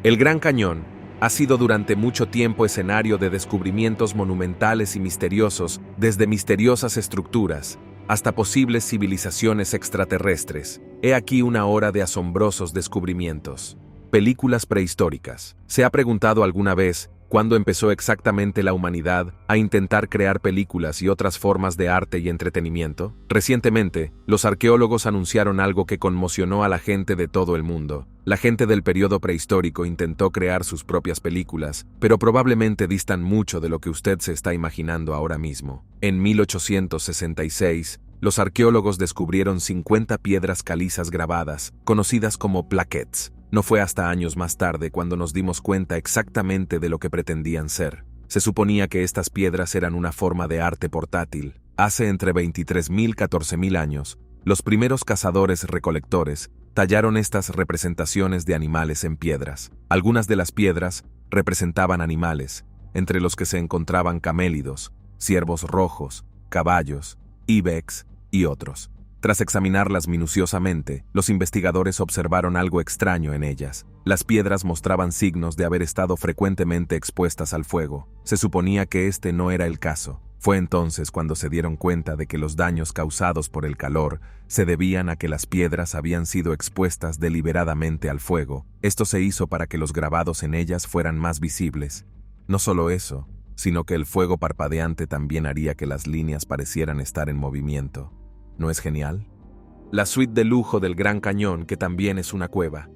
El Gran Cañón ha sido durante mucho tiempo escenario de descubrimientos monumentales y misteriosos, desde misteriosas estructuras hasta posibles civilizaciones extraterrestres. He aquí una hora de asombrosos descubrimientos. Películas prehistóricas. ¿Se ha preguntado alguna vez cuándo empezó exactamente la humanidad a intentar crear películas y otras formas de arte y entretenimiento? Recientemente, los arqueólogos anunciaron algo que conmocionó a la gente de todo el mundo. La gente del periodo prehistórico intentó crear sus propias películas, pero probablemente distan mucho de lo que usted se está imaginando ahora mismo. En 1866, los arqueólogos descubrieron 50 piedras calizas grabadas, conocidas como plaquettes. No fue hasta años más tarde cuando nos dimos cuenta exactamente de lo que pretendían ser. Se suponía que estas piedras eran una forma de arte portátil. Hace entre 23.000 y 14.000 años, los primeros cazadores-recolectores tallaron estas representaciones de animales en piedras. Algunas de las piedras representaban animales, entre los que se encontraban camélidos, ciervos rojos, caballos, ibex y otros. Tras examinarlas minuciosamente, los investigadores observaron algo extraño en ellas. Las piedras mostraban signos de haber estado frecuentemente expuestas al fuego. Se suponía que este no era el caso. Fue entonces cuando se dieron cuenta de que los daños causados por el calor se debían a que las piedras habían sido expuestas deliberadamente al fuego. Esto se hizo para que los grabados en ellas fueran más visibles. No solo eso, sino que el fuego parpadeante también haría que las líneas parecieran estar en movimiento. ¿No es genial? La suite de lujo del Gran Cañón, que también es una cueva.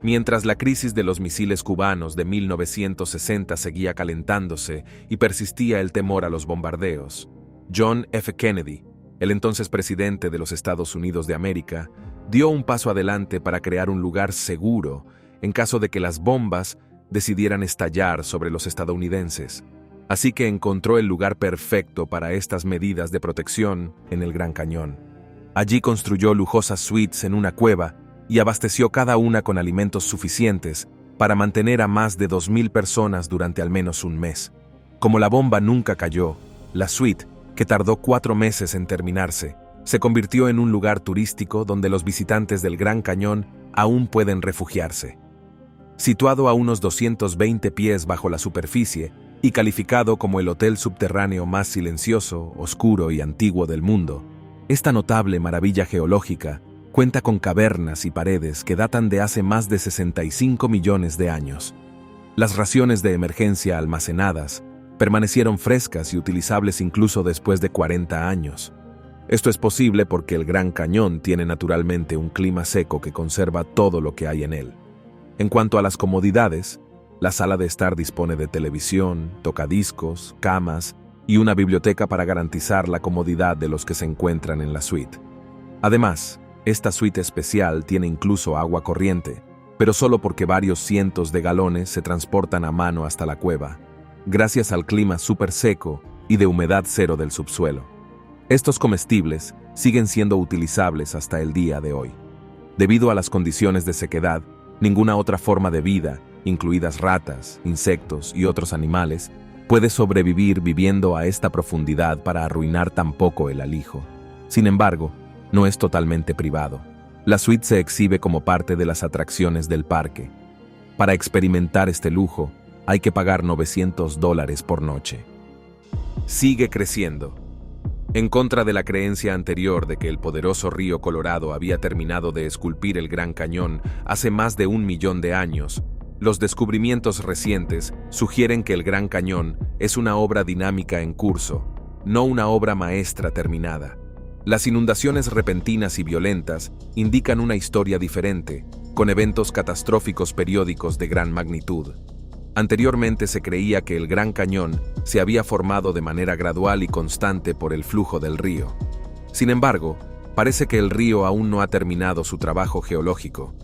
Mientras la crisis de los misiles cubanos de 1960 seguía calentándose y persistía el temor a los bombardeos, John F. Kennedy, el entonces presidente de los Estados Unidos de América, dio un paso adelante para crear un lugar seguro en caso de que las bombas decidieran estallar sobre los estadounidenses. Así que encontró el lugar perfecto para estas medidas de protección en el Gran Cañón. Allí construyó lujosas suites en una cueva y abasteció cada una con alimentos suficientes para mantener a más de 2.000 personas durante al menos un mes. Como la bomba nunca cayó, la suite, que tardó 4 meses en terminarse, se convirtió en un lugar turístico donde los visitantes del Gran Cañón aún pueden refugiarse. Situado a unos 220 pies bajo la superficie, y calificado como el hotel subterráneo más silencioso, oscuro y antiguo del mundo, esta notable maravilla geológica cuenta con cavernas y paredes que datan de hace más de 65 millones de años. Las raciones de emergencia almacenadas permanecieron frescas y utilizables incluso después de 40 años. Esto es posible porque el Gran Cañón tiene naturalmente un clima seco que conserva todo lo que hay en él. En cuanto a las comodidades, la sala de estar dispone de televisión, tocadiscos, camas y una biblioteca para garantizar la comodidad de los que se encuentran en la suite. Además, esta suite especial tiene incluso agua corriente, pero solo porque varios cientos de galones se transportan a mano hasta la cueva, gracias al clima súper seco y de humedad cero del subsuelo. Estos comestibles siguen siendo utilizables hasta el día de hoy. Debido a las condiciones de sequedad, ninguna otra forma de vida, incluidas ratas, insectos y otros animales, puede sobrevivir viviendo a esta profundidad para arruinar tan poco el alijo. Sin embargo, no es totalmente privado. La suite se exhibe como parte de las atracciones del parque. Para experimentar este lujo, hay que pagar $900 por noche. Sigue creciendo. En contra de la creencia anterior de que el poderoso río Colorado había terminado de esculpir el Gran Cañón hace más de 1 millón de años, los descubrimientos recientes sugieren que el Gran Cañón es una obra dinámica en curso, no una obra maestra terminada. Las inundaciones repentinas y violentas indican una historia diferente, con eventos catastróficos periódicos de gran magnitud. Anteriormente se creía que el Gran Cañón se había formado de manera gradual y constante por el flujo del río. Sin embargo, parece que el río aún no ha terminado su trabajo geológico.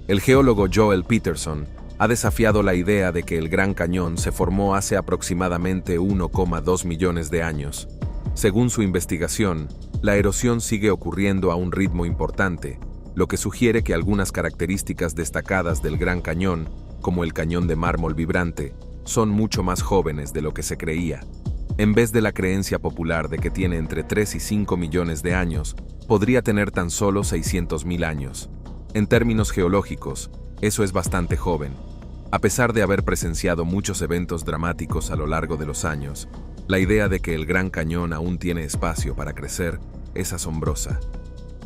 El geólogo Joel Peterson ha desafiado la idea de que el Gran Cañón se formó hace aproximadamente 1,2 millones de años. Según su investigación, la erosión sigue ocurriendo a un ritmo importante, lo que sugiere que algunas características destacadas del Gran Cañón, como el cañón de mármol vibrante, son mucho más jóvenes de lo que se creía. En vez de la creencia popular de que tiene entre 3 y 5 millones de años, podría tener tan solo 600.000 años. En términos geológicos, eso es bastante joven. A pesar de haber presenciado muchos eventos dramáticos a lo largo de los años, la idea de que el Gran Cañón aún tiene espacio para crecer es asombrosa.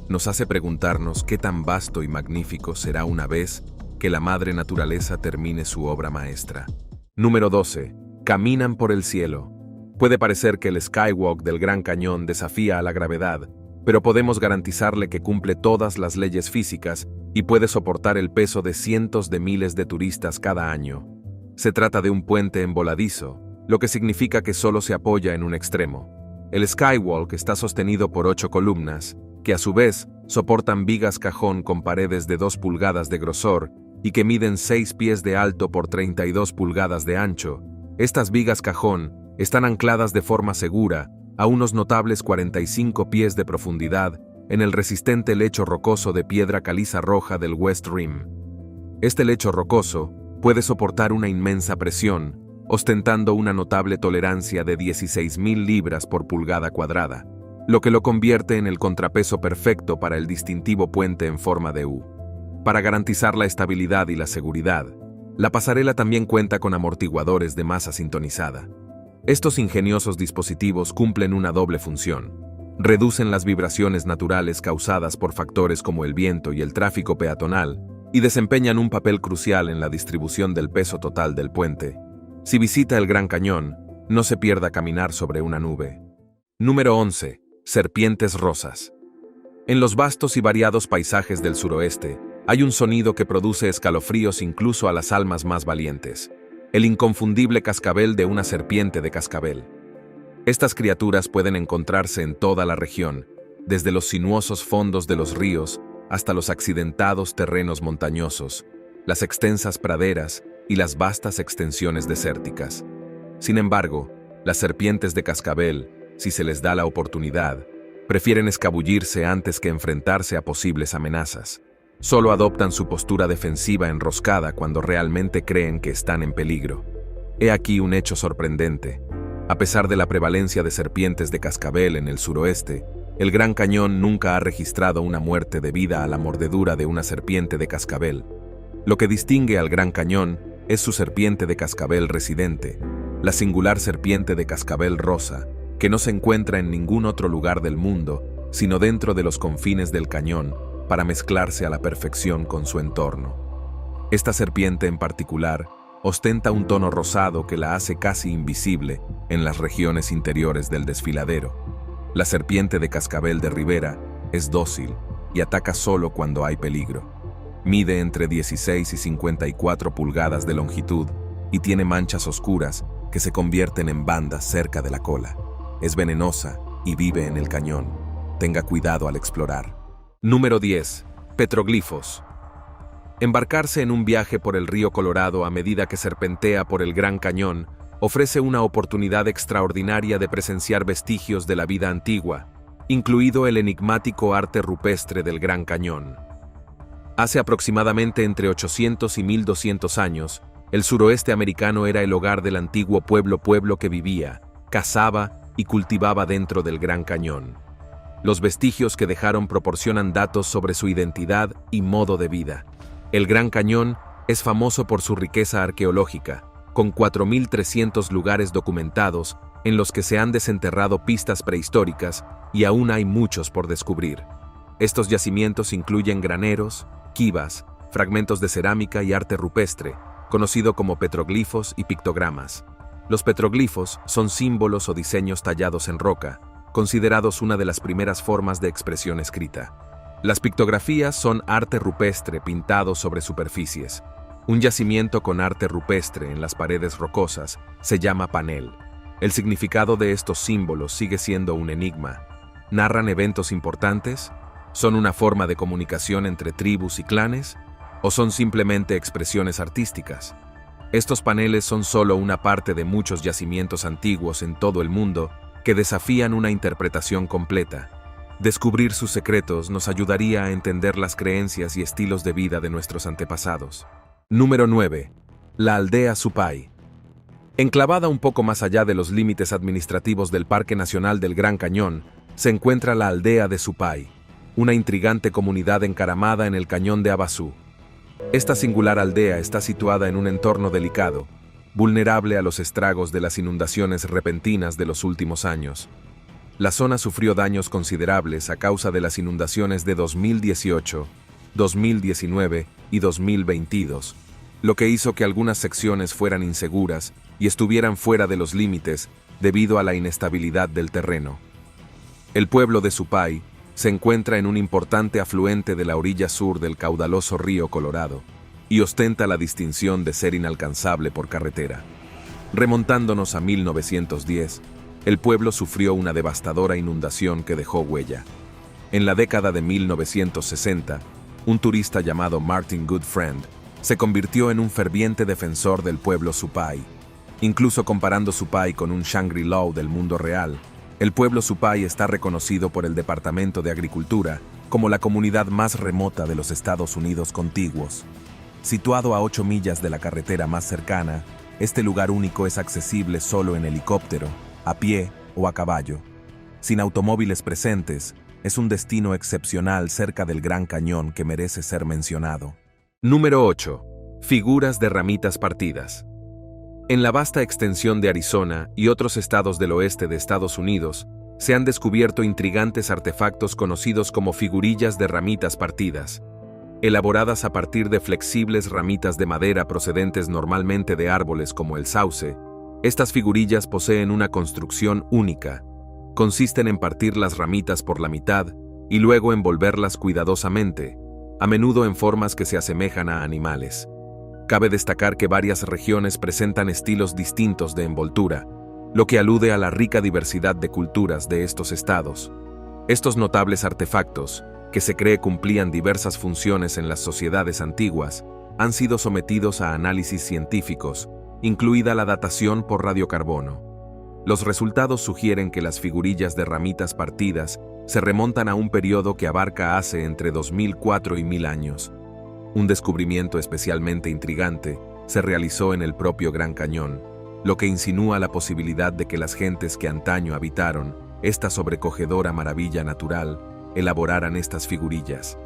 Nos hace preguntarnos qué tan vasto y magnífico será una vez que la madre naturaleza termine su obra maestra. Número 12. Caminan por el cielo. Puede parecer que el Skywalk del Gran Cañón desafía a la gravedad, pero podemos garantizarle que cumple todas las leyes físicas y puede soportar el peso de cientos de miles de turistas cada año. Se trata de un puente en voladizo, lo que significa que solo se apoya en un extremo. El Skywalk está sostenido por 8 columnas, que a su vez soportan vigas cajón con paredes de 2 pulgadas de grosor y que miden 6 pies de alto por 32 pulgadas de ancho. Estas vigas cajón están ancladas de forma segura a unos notables 45 pies de profundidad en el resistente lecho rocoso de piedra caliza roja del West Rim. Este lecho rocoso puede soportar una inmensa presión, ostentando una notable tolerancia de 16.000 libras por pulgada cuadrada, lo que lo convierte en el contrapeso perfecto para el distintivo puente en forma de U. Para garantizar la estabilidad y la seguridad, la pasarela también cuenta con amortiguadores de masa sintonizada. Estos ingeniosos dispositivos cumplen una doble función. Reducen las vibraciones naturales causadas por factores como el viento y el tráfico peatonal y desempeñan un papel crucial en la distribución del peso total del puente. Si visita el Gran Cañón, no se pierda caminar sobre una nube. Número 11. Serpientes rosas. En los vastos y variados paisajes del suroeste, hay un sonido que produce escalofríos incluso a las almas más valientes: el inconfundible cascabel de una serpiente de cascabel. Estas criaturas pueden encontrarse en toda la región, desde los sinuosos fondos de los ríos hasta los accidentados terrenos montañosos, las extensas praderas y las vastas extensiones desérticas. Sin embargo, las serpientes de cascabel, si se les da la oportunidad, prefieren escabullirse antes que enfrentarse a posibles amenazas. Solo adoptan su postura defensiva enroscada cuando realmente creen que están en peligro. He aquí un hecho sorprendente. A pesar de la prevalencia de serpientes de cascabel en el suroeste, el Gran Cañón nunca ha registrado una muerte debida a la mordedura de una serpiente de cascabel. Lo que distingue al Gran Cañón es su serpiente de cascabel residente, la singular serpiente de cascabel rosa, que no se encuentra en ningún otro lugar del mundo, sino dentro de los confines del cañón, para mezclarse a la perfección con su entorno. Esta serpiente en particular ostenta un tono rosado que la hace casi invisible en las regiones interiores del desfiladero. La serpiente de cascabel de ribera es dócil y ataca solo cuando hay peligro. Mide entre 16 y 54 pulgadas de longitud y tiene manchas oscuras que se convierten en bandas cerca de la cola. Es venenosa y vive en el cañón. Tenga cuidado al explorar. Número 10. Petroglifos. Embarcarse en un viaje por el río Colorado a medida que serpentea por el Gran Cañón ofrece una oportunidad extraordinaria de presenciar vestigios de la vida antigua, incluido el enigmático arte rupestre del Gran Cañón. Hace aproximadamente entre 800 y 1200 años, el suroeste americano era el hogar del antiguo pueblo que vivía, cazaba y cultivaba dentro del Gran Cañón. Los vestigios que dejaron proporcionan datos sobre su identidad y modo de vida. El Gran Cañón es famoso por su riqueza arqueológica, con 4.300 lugares documentados en los que se han desenterrado pistas prehistóricas y aún hay muchos por descubrir. Estos yacimientos incluyen graneros, quivas, fragmentos de cerámica y arte rupestre, conocido como petroglifos y pictogramas. Los petroglifos son símbolos o diseños tallados en roca, considerados una de las primeras formas de expresión escrita. Las pictografías son arte rupestre pintado sobre superficies. Un yacimiento con arte rupestre en las paredes rocosas se llama panel. El significado de estos símbolos sigue siendo un enigma. ¿Narran eventos importantes? ¿Son una forma de comunicación entre tribus y clanes? ¿O son simplemente expresiones artísticas? Estos paneles son solo una parte de muchos yacimientos antiguos en todo el mundo que desafían una interpretación completa. Descubrir sus secretos nos ayudaría a entender las creencias y estilos de vida de nuestros antepasados. Número 9. La aldea Supai. Enclavada un poco más allá de los límites administrativos del Parque Nacional del Gran Cañón, se encuentra la aldea de Supai, una intrigante comunidad encaramada en el cañón de Havasu. Esta singular aldea está situada en un entorno delicado, vulnerable a los estragos de las inundaciones repentinas de los últimos años. La zona sufrió daños considerables a causa de las inundaciones de 2018, 2019 y 2022, lo que hizo que algunas secciones fueran inseguras y estuvieran fuera de los límites debido a la inestabilidad del terreno. El pueblo de Supay se encuentra en un importante afluente de la orilla sur del caudaloso río Colorado y ostenta la distinción de ser inalcanzable por carretera. Remontándonos a 1910, el pueblo sufrió una devastadora inundación que dejó huella. En la década de 1960, un turista llamado Martin Goodfriend se convirtió en un ferviente defensor del pueblo Supay. Incluso comparando Supay con un Shangri-La del mundo real, el pueblo Supay está reconocido por el Departamento de Agricultura como la comunidad más remota de los Estados Unidos contiguos. Situado a 8 millas de la carretera más cercana, este lugar único es accesible solo en helicóptero, a pie o a caballo. Sin automóviles presentes, es un destino excepcional cerca del Gran Cañón que merece ser mencionado. Número 8. Figuras de ramitas partidas. En la vasta extensión de Arizona y otros estados del oeste de Estados Unidos, se han descubierto intrigantes artefactos conocidos como figurillas de ramitas partidas. Elaboradas a partir de flexibles ramitas de madera procedentes normalmente de árboles como el sauce, estas figurillas poseen una construcción única. Consisten en partir las ramitas por la mitad y luego envolverlas cuidadosamente, a menudo en formas que se asemejan a animales. Cabe destacar que varias regiones presentan estilos distintos de envoltura, lo que alude a la rica diversidad de culturas de estos estados. Estos notables artefactos, que se cree cumplían diversas funciones en las sociedades antiguas, han sido sometidos a análisis científicos, incluida la datación por radiocarbono. Los resultados sugieren que las figurillas de ramitas partidas se remontan a un periodo que abarca hace entre 2004 y 1000 años. Un descubrimiento especialmente intrigante se realizó en el propio Gran Cañón, lo que insinúa la posibilidad de que las gentes que antaño habitaron esta sobrecogedora maravilla natural elaboraran estas figurillas.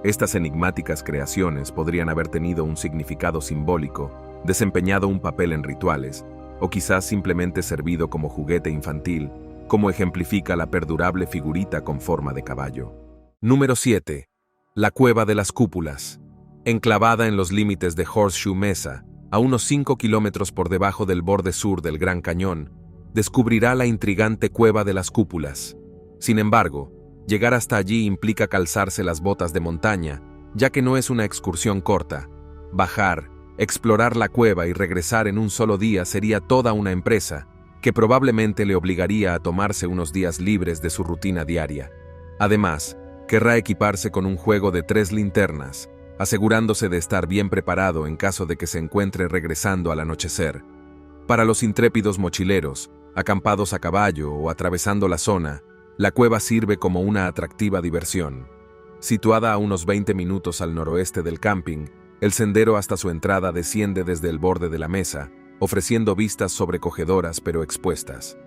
Estas enigmáticas creaciones podrían haber tenido un significado simbólico, desempeñado un papel en rituales, o quizás simplemente servido como juguete infantil, como ejemplifica la perdurable figurita con forma de caballo. Número 7. La Cueva de las Cúpulas. Enclavada en los límites de Horseshoe Mesa, a unos 5 kilómetros por debajo del borde sur del Gran Cañón, descubrirá la intrigante Cueva de las Cúpulas. Sin embargo, llegar hasta allí implica calzarse las botas de montaña, ya que no es una excursión corta. Bajar, explorar la cueva y regresar en un solo día sería toda una empresa, que probablemente le obligaría a tomarse unos días libres de su rutina diaria. Además, querrá equiparse con un juego de 3 linternas, asegurándose de estar bien preparado en caso de que se encuentre regresando al anochecer. Para los intrépidos mochileros, acampados a caballo o atravesando la zona, la cueva sirve como una atractiva diversión. Situada a unos 20 minutos al noroeste del camping, el sendero hasta su entrada desciende desde el borde de la mesa, ofreciendo vistas sobrecogedoras pero expuestas.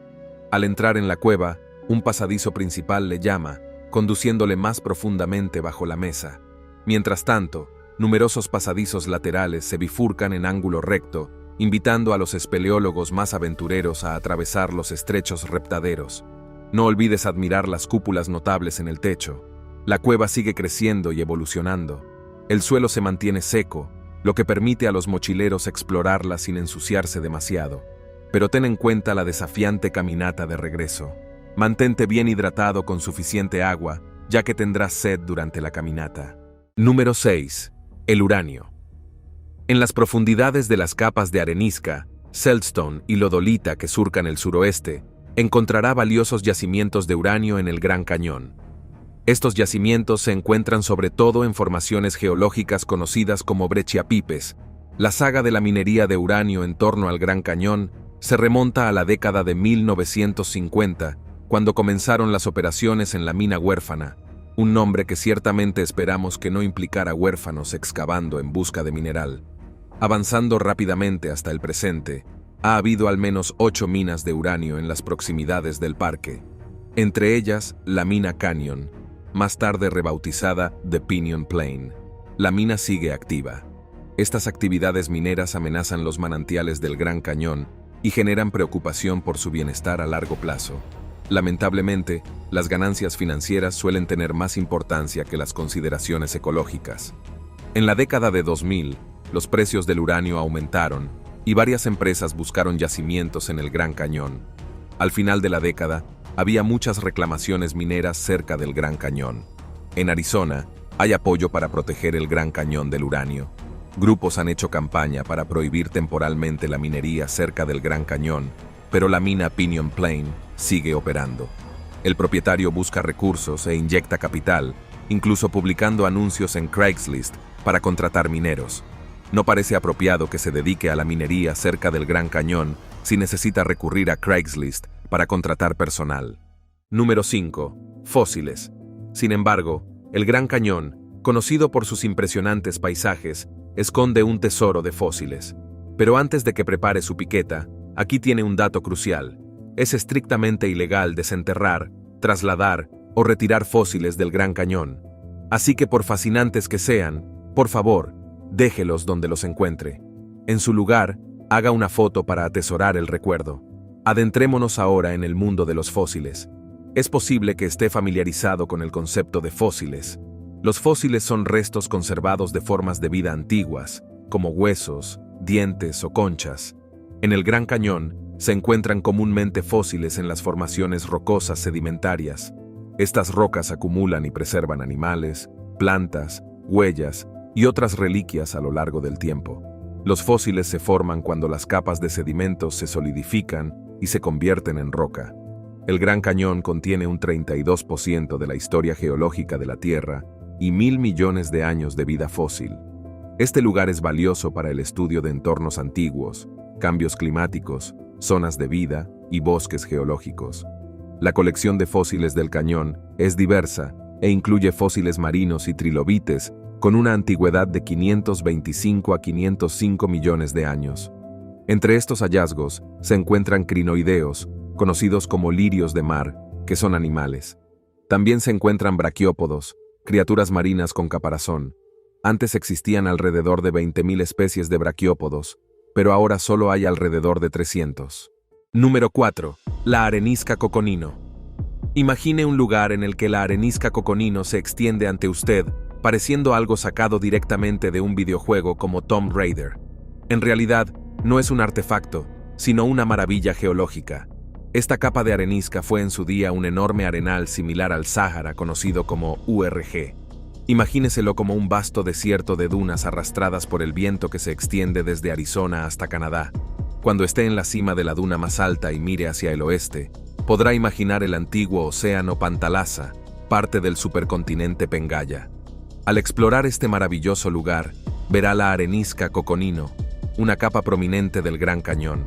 Al entrar en la cueva, un pasadizo principal le llama, conduciéndole más profundamente bajo la mesa. Mientras tanto, numerosos pasadizos laterales se bifurcan en ángulo recto, invitando a los espeleólogos más aventureros a atravesar los estrechos reptaderos. No olvides admirar las cúpulas notables en el techo. La cueva sigue creciendo y evolucionando. El suelo se mantiene seco, lo que permite a los mochileros explorarla sin ensuciarse demasiado. Pero ten en cuenta la desafiante caminata de regreso. Mantente bien hidratado con suficiente agua, ya que tendrás sed durante la caminata. Número 6. El uranio. En las profundidades de las capas de arenisca, siltstone y lodolita que surcan el suroeste, encontrará valiosos yacimientos de uranio en el Gran Cañón. Estos yacimientos se encuentran sobre todo en formaciones geológicas conocidas como brecciapipes. La saga de la minería de uranio en torno al Gran Cañón se remonta a la década de 1950, cuando comenzaron las operaciones en la mina huérfana, un nombre que ciertamente esperamos que no implicara huérfanos excavando en busca de mineral. Avanzando rápidamente hasta el presente, ha habido al menos 8 minas de uranio en las proximidades del parque, entre ellas la mina Canyon, más tarde rebautizada The Pinyon Plain. La mina sigue activa. Estas actividades mineras amenazan los manantiales del Gran Cañón y generan preocupación por su bienestar a largo plazo. Lamentablemente, las ganancias financieras suelen tener más importancia que las consideraciones ecológicas. En la década de 2000, los precios del uranio aumentaron y varias empresas buscaron yacimientos en el Gran Cañón. Al final de la década, había muchas reclamaciones mineras cerca del Gran Cañón. En Arizona, hay apoyo para proteger el Gran Cañón del uranio. Grupos han hecho campaña para prohibir temporalmente la minería cerca del Gran Cañón, pero la mina Pinyon Plain sigue operando. El propietario busca recursos e inyecta capital, incluso publicando anuncios en Craigslist para contratar mineros. No parece apropiado que se dedique a la minería cerca del Gran Cañón si necesita recurrir a Craigslist para contratar personal. Número 5. Fósiles. Sin embargo, el Gran Cañón, conocido por sus impresionantes paisajes, esconde un tesoro de fósiles. Pero antes de que prepare su piqueta, aquí tiene un dato crucial. Es estrictamente ilegal desenterrar, trasladar o retirar fósiles del Gran Cañón. Así que por fascinantes que sean, por favor, déjelos donde los encuentre. En su lugar, haga una foto para atesorar el recuerdo. Adentrémonos ahora en el mundo de los fósiles. Es posible que esté familiarizado con el concepto de fósiles. Los fósiles son restos conservados de formas de vida antiguas, como huesos, dientes o conchas. En el Gran Cañón, se encuentran comúnmente fósiles en las formaciones rocosas sedimentarias. Estas rocas acumulan y preservan animales, plantas, huellas y otras reliquias a lo largo del tiempo. Los fósiles se forman cuando las capas de sedimentos se solidifican y se convierten en roca. El Gran Cañón contiene un 32% de la historia geológica de la Tierra y 1.000 millones de años de vida fósil. Este lugar es valioso para el estudio de entornos antiguos, cambios climáticos, zonas de vida y bosques geológicos. La colección de fósiles del cañón es diversa e incluye fósiles marinos y trilobites con una antigüedad de 525 a 505 millones de años. Entre estos hallazgos se encuentran crinoideos, conocidos como lirios de mar, que son animales. También se encuentran braquiópodos, criaturas marinas con caparazón. Antes existían alrededor de 20.000 especies de braquiópodos, pero ahora solo hay alrededor de 300. Número 4. La arenisca coconino. Imagine un lugar en el que la arenisca coconino se extiende ante usted, pareciendo algo sacado directamente de un videojuego como Tomb Raider. En realidad, no es un artefacto, sino una maravilla geológica. Esta capa de arenisca fue en su día un enorme arenal similar al Sáhara, conocido como URG. Imagíneselo como un vasto desierto de dunas arrastradas por el viento que se extiende desde Arizona hasta Canadá. Cuando esté en la cima de la duna más alta y mire hacia el oeste, podrá imaginar el antiguo océano Pantalasa, parte del supercontinente Pengaya. Al explorar este maravilloso lugar, verá la arenisca coconino, una capa prominente del Gran Cañón.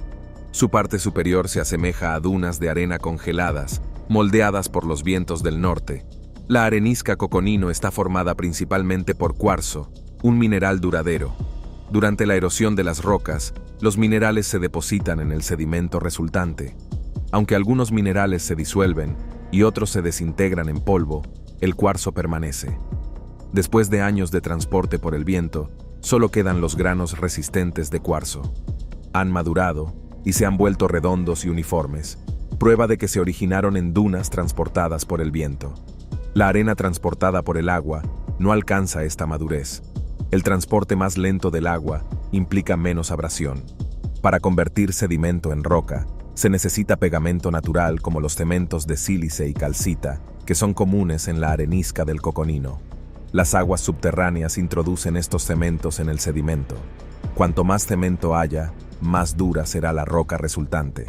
Su parte superior se asemeja a dunas de arena congeladas, moldeadas por los vientos del norte. La arenisca coconino está formada principalmente por cuarzo, un mineral duradero. Durante la erosión de las rocas, los minerales se depositan en el sedimento resultante. Aunque algunos minerales se disuelven y otros se desintegran en polvo, el cuarzo permanece. Después de años de transporte por el viento, solo quedan los granos resistentes de cuarzo. Han madurado y se han vuelto redondos y uniformes, prueba de que se originaron en dunas transportadas por el viento. La arena transportada por el agua no alcanza esta madurez. El transporte más lento del agua implica menos abrasión. Para convertir sedimento en roca, se necesita pegamento natural como los cementos de sílice y calcita, que son comunes en la arenisca del coconino. Las aguas subterráneas introducen estos cementos en el sedimento. Cuanto más cemento haya, más dura será la roca resultante.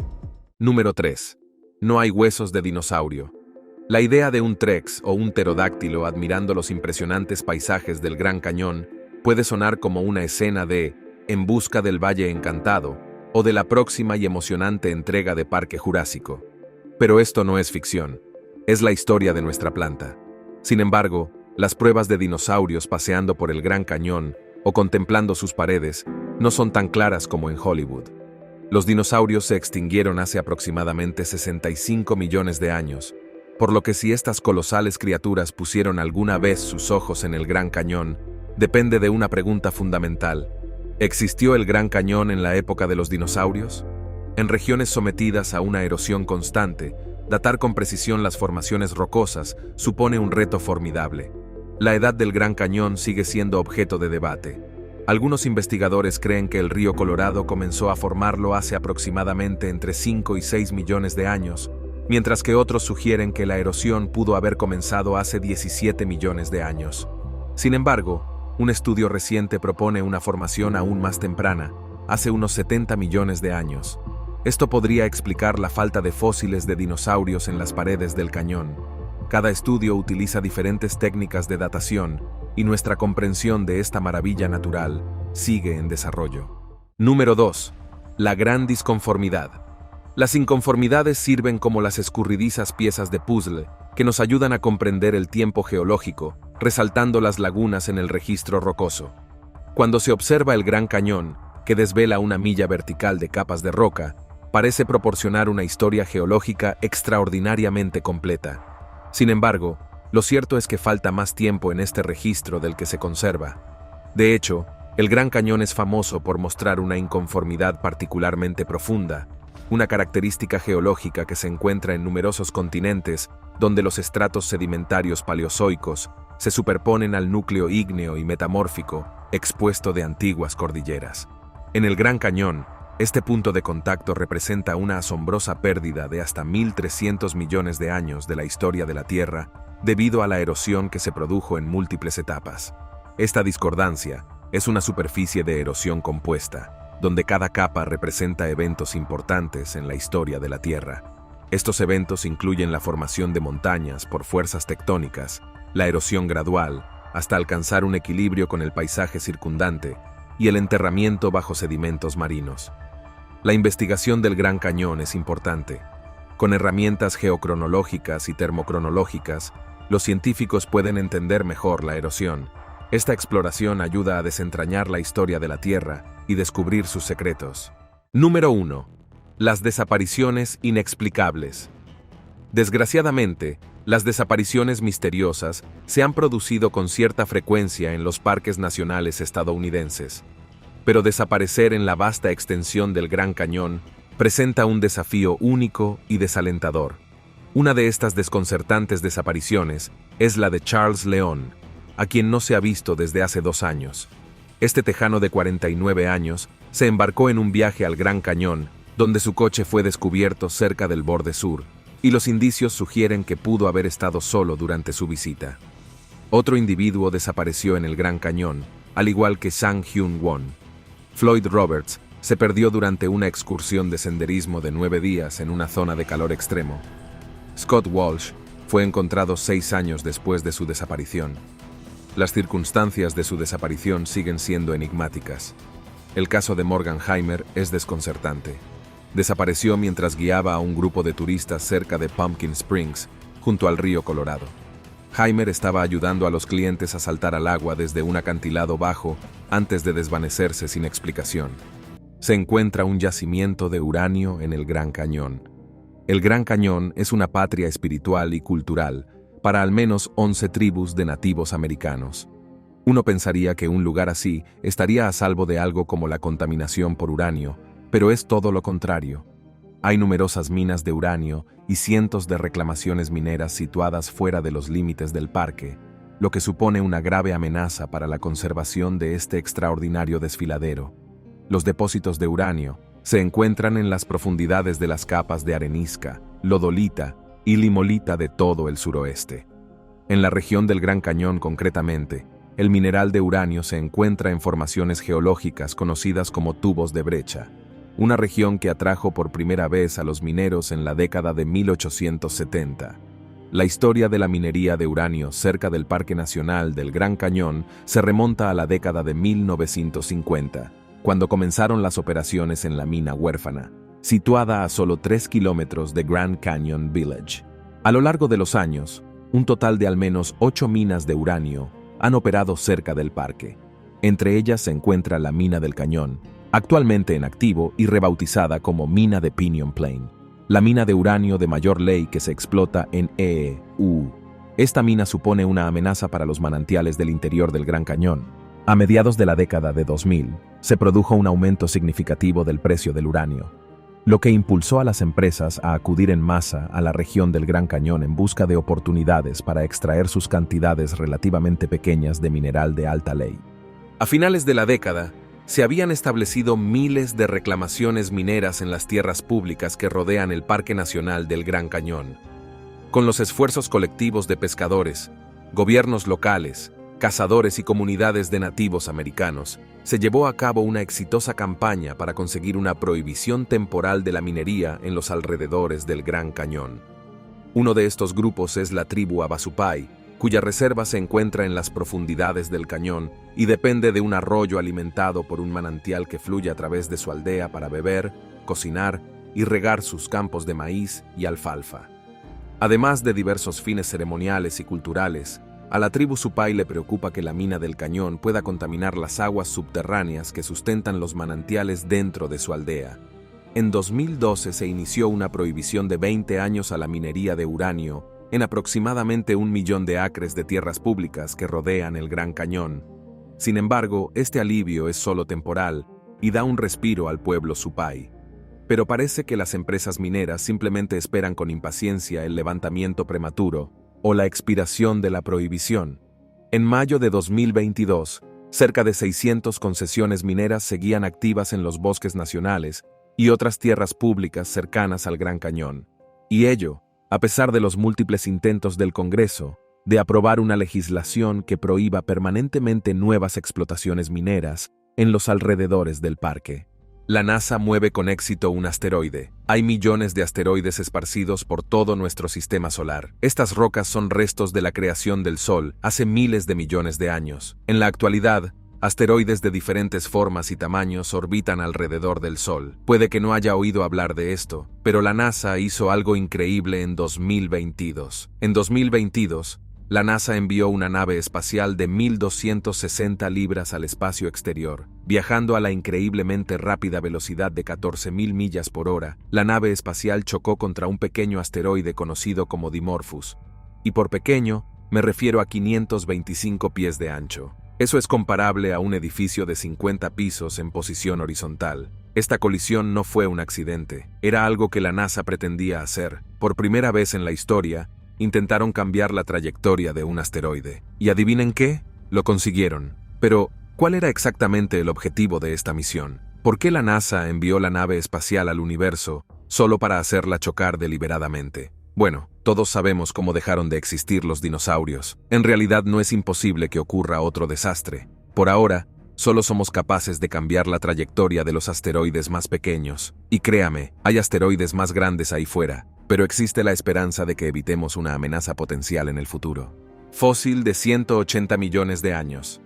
Número 3. No hay huesos de dinosaurio. La idea de un T-Rex o un pterodáctilo admirando los impresionantes paisajes del Gran Cañón puede sonar como una escena de En busca del Valle Encantado o de la próxima y emocionante entrega de Parque Jurásico. Pero esto no es ficción, es la historia de nuestra planta. Sin embargo, las pruebas de dinosaurios paseando por el Gran Cañón o contemplando sus paredes no son tan claras como en Hollywood. Los dinosaurios se extinguieron hace aproximadamente 65 millones de años, por lo que si estas colosales criaturas pusieron alguna vez sus ojos en el Gran Cañón, depende de una pregunta fundamental: ¿Existió el Gran Cañón en la época de los dinosaurios? En regiones sometidas a una erosión constante, datar con precisión las formaciones rocosas supone un reto formidable. La edad del Gran Cañón sigue siendo objeto de debate. Algunos investigadores creen que el río Colorado comenzó a formarlo hace aproximadamente entre 5 y 6 millones de años, mientras que otros sugieren que la erosión pudo haber comenzado hace 17 millones de años. Sin embargo, un estudio reciente propone una formación aún más temprana, hace unos 70 millones de años. Esto podría explicar la falta de fósiles de dinosaurios en las paredes del cañón. Cada estudio utiliza diferentes técnicas de datación, y nuestra comprensión de esta maravilla natural sigue en desarrollo. Número 2. La gran disconformidad. Las inconformidades sirven como las escurridizas piezas de puzzle que nos ayudan a comprender el tiempo geológico, resaltando las lagunas en el registro rocoso. Cuando se observa el Gran Cañón, que desvela una milla vertical de capas de roca, parece proporcionar una historia geológica extraordinariamente completa. Sin embargo, lo cierto es que falta más tiempo en este registro del que se conserva. De hecho, el Gran Cañón es famoso por mostrar una inconformidad particularmente profunda, una característica geológica que se encuentra en numerosos continentes donde los estratos sedimentarios paleozoicos se superponen al núcleo ígneo y metamórfico expuesto de antiguas cordilleras. En el Gran Cañón, este punto de contacto representa una asombrosa pérdida de hasta 1.300 millones de años de la historia de la Tierra debido a la erosión que se produjo en múltiples etapas. Esta discordancia es una superficie de erosión compuesta, donde cada capa representa eventos importantes en la historia de la Tierra. Estos eventos incluyen la formación de montañas por fuerzas tectónicas, la erosión gradual, hasta alcanzar un equilibrio con el paisaje circundante, y el enterramiento bajo sedimentos marinos. La investigación del Gran Cañón es importante. Con herramientas geocronológicas y termocronológicas, los científicos pueden entender mejor la erosión. Esta exploración ayuda a desentrañar la historia de la Tierra y descubrir sus secretos. Número 1. Las desapariciones inexplicables. Desgraciadamente, las desapariciones misteriosas se han producido con cierta frecuencia en los parques nacionales estadounidenses. Pero desaparecer en la vasta extensión del Gran Cañón presenta un desafío único y desalentador. Una de estas desconcertantes desapariciones es la de Charles León, a quien no se ha visto desde hace 2 años. Este tejano de 49 años se embarcó en un viaje al Gran Cañón, donde su coche fue descubierto cerca del borde sur, y los indicios sugieren que pudo haber estado solo durante su visita. Otro individuo desapareció en el Gran Cañón, al igual que Sang-Hyun Won. Floyd Roberts se perdió durante una excursión de senderismo de 9 días en una zona de calor extremo. Scott Walsh fue encontrado 6 años después de su desaparición. Las circunstancias de su desaparición siguen siendo enigmáticas. El caso de Morgan Heimer es desconcertante. Desapareció mientras guiaba a un grupo de turistas cerca de Pumpkin Springs, junto al río Colorado. Heimer estaba ayudando a los clientes a saltar al agua desde un acantilado bajo antes de desvanecerse sin explicación. Se encuentra un yacimiento de uranio en el Gran Cañón. El Gran Cañón es una patria espiritual y cultural para al menos 11 tribus de nativos americanos. Uno pensaría que un lugar así estaría a salvo de algo como la contaminación por uranio, pero es todo lo contrario. Hay numerosas minas de uranio y cientos de reclamaciones mineras situadas fuera de los límites del parque, lo que supone una grave amenaza para la conservación de este extraordinario desfiladero. Los depósitos de uranio se encuentran en las profundidades de las capas de arenisca, lodolita y limolita de todo el suroeste. En la región del Gran Cañón concretamente, el mineral de uranio se encuentra en formaciones geológicas conocidas como tubos de brecha, una región que atrajo por primera vez a los mineros en la década de 1870. La historia de la minería de uranio cerca del Parque Nacional del Gran Cañón se remonta a la década de 1950, cuando comenzaron las operaciones en la mina huérfana, situada a solo 3 kilómetros de Grand Canyon Village. A lo largo de los años, un total de al menos 8 minas de uranio han operado cerca del parque. Entre ellas se encuentra la mina del Cañón, actualmente en activo y rebautizada como mina de Pinyon Plain, la mina de uranio de mayor ley que se explota en EU. Esta mina supone una amenaza para los manantiales del interior del Gran Cañón. A mediados de la década de 2000, se produjo un aumento significativo del precio del uranio, lo que impulsó a las empresas a acudir en masa a la región del Gran Cañón en busca de oportunidades para extraer sus cantidades relativamente pequeñas de mineral de alta ley. A finales de la década, se habían establecido miles de reclamaciones mineras en las tierras públicas que rodean el Parque Nacional del Gran Cañón. Con los esfuerzos colectivos de pescadores, gobiernos locales, cazadores y comunidades de nativos americanos, se llevó a cabo una exitosa campaña para conseguir una prohibición temporal de la minería en los alrededores del Gran Cañón. Uno de estos grupos es la tribu Havasupai, cuya reserva se encuentra en las profundidades del cañón y depende de un arroyo alimentado por un manantial que fluye a través de su aldea para beber, cocinar y regar sus campos de maíz y alfalfa. Además de diversos fines ceremoniales y culturales, a la tribu Supai le preocupa que la mina del cañón pueda contaminar las aguas subterráneas que sustentan los manantiales dentro de su aldea. En 2012 se inició una prohibición de 20 años a la minería de uranio en aproximadamente 1 millón de acres de tierras públicas que rodean el Gran Cañón. Sin embargo, este alivio es solo temporal y da un respiro al pueblo Supai. Pero parece que las empresas mineras simplemente esperan con impaciencia el levantamiento prematuro o la expiración de la prohibición. En mayo de 2022, cerca de 600 concesiones mineras seguían activas en los bosques nacionales y otras tierras públicas cercanas al Gran Cañón. Y ello, a pesar de los múltiples intentos del Congreso de aprobar una legislación que prohíba permanentemente nuevas explotaciones mineras en los alrededores del parque. La NASA mueve con éxito un asteroide. Hay millones de asteroides esparcidos por todo nuestro sistema solar. Estas rocas son restos de la creación del Sol hace miles de millones de años. En la actualidad, asteroides de diferentes formas y tamaños orbitan alrededor del Sol. Puede que no haya oído hablar de esto, pero la NASA hizo algo increíble en 2022. En 2022, la NASA envió una nave espacial de 1.260 libras al espacio exterior. Viajando a la increíblemente rápida velocidad de 14.000 millas por hora, la nave espacial chocó contra un pequeño asteroide conocido como Dimorphos. Y por pequeño, me refiero a 525 pies de ancho. Eso es comparable a un edificio de 50 pisos en posición horizontal. Esta colisión no fue un accidente, era algo que la NASA pretendía hacer. Por primera vez en la historia, intentaron cambiar la trayectoria de un asteroide. ¿Y adivinen qué? Lo consiguieron. Pero, ¿cuál era exactamente el objetivo de esta misión? ¿Por qué la NASA envió la nave espacial al universo solo para hacerla chocar deliberadamente? Bueno, todos sabemos cómo dejaron de existir los dinosaurios. En realidad no es imposible que ocurra otro desastre. Por ahora, solo somos capaces de cambiar la trayectoria de los asteroides más pequeños. Y créame, hay asteroides más grandes ahí fuera, pero existe la esperanza de que evitemos una amenaza potencial en el futuro. Fósil de 180 millones de años.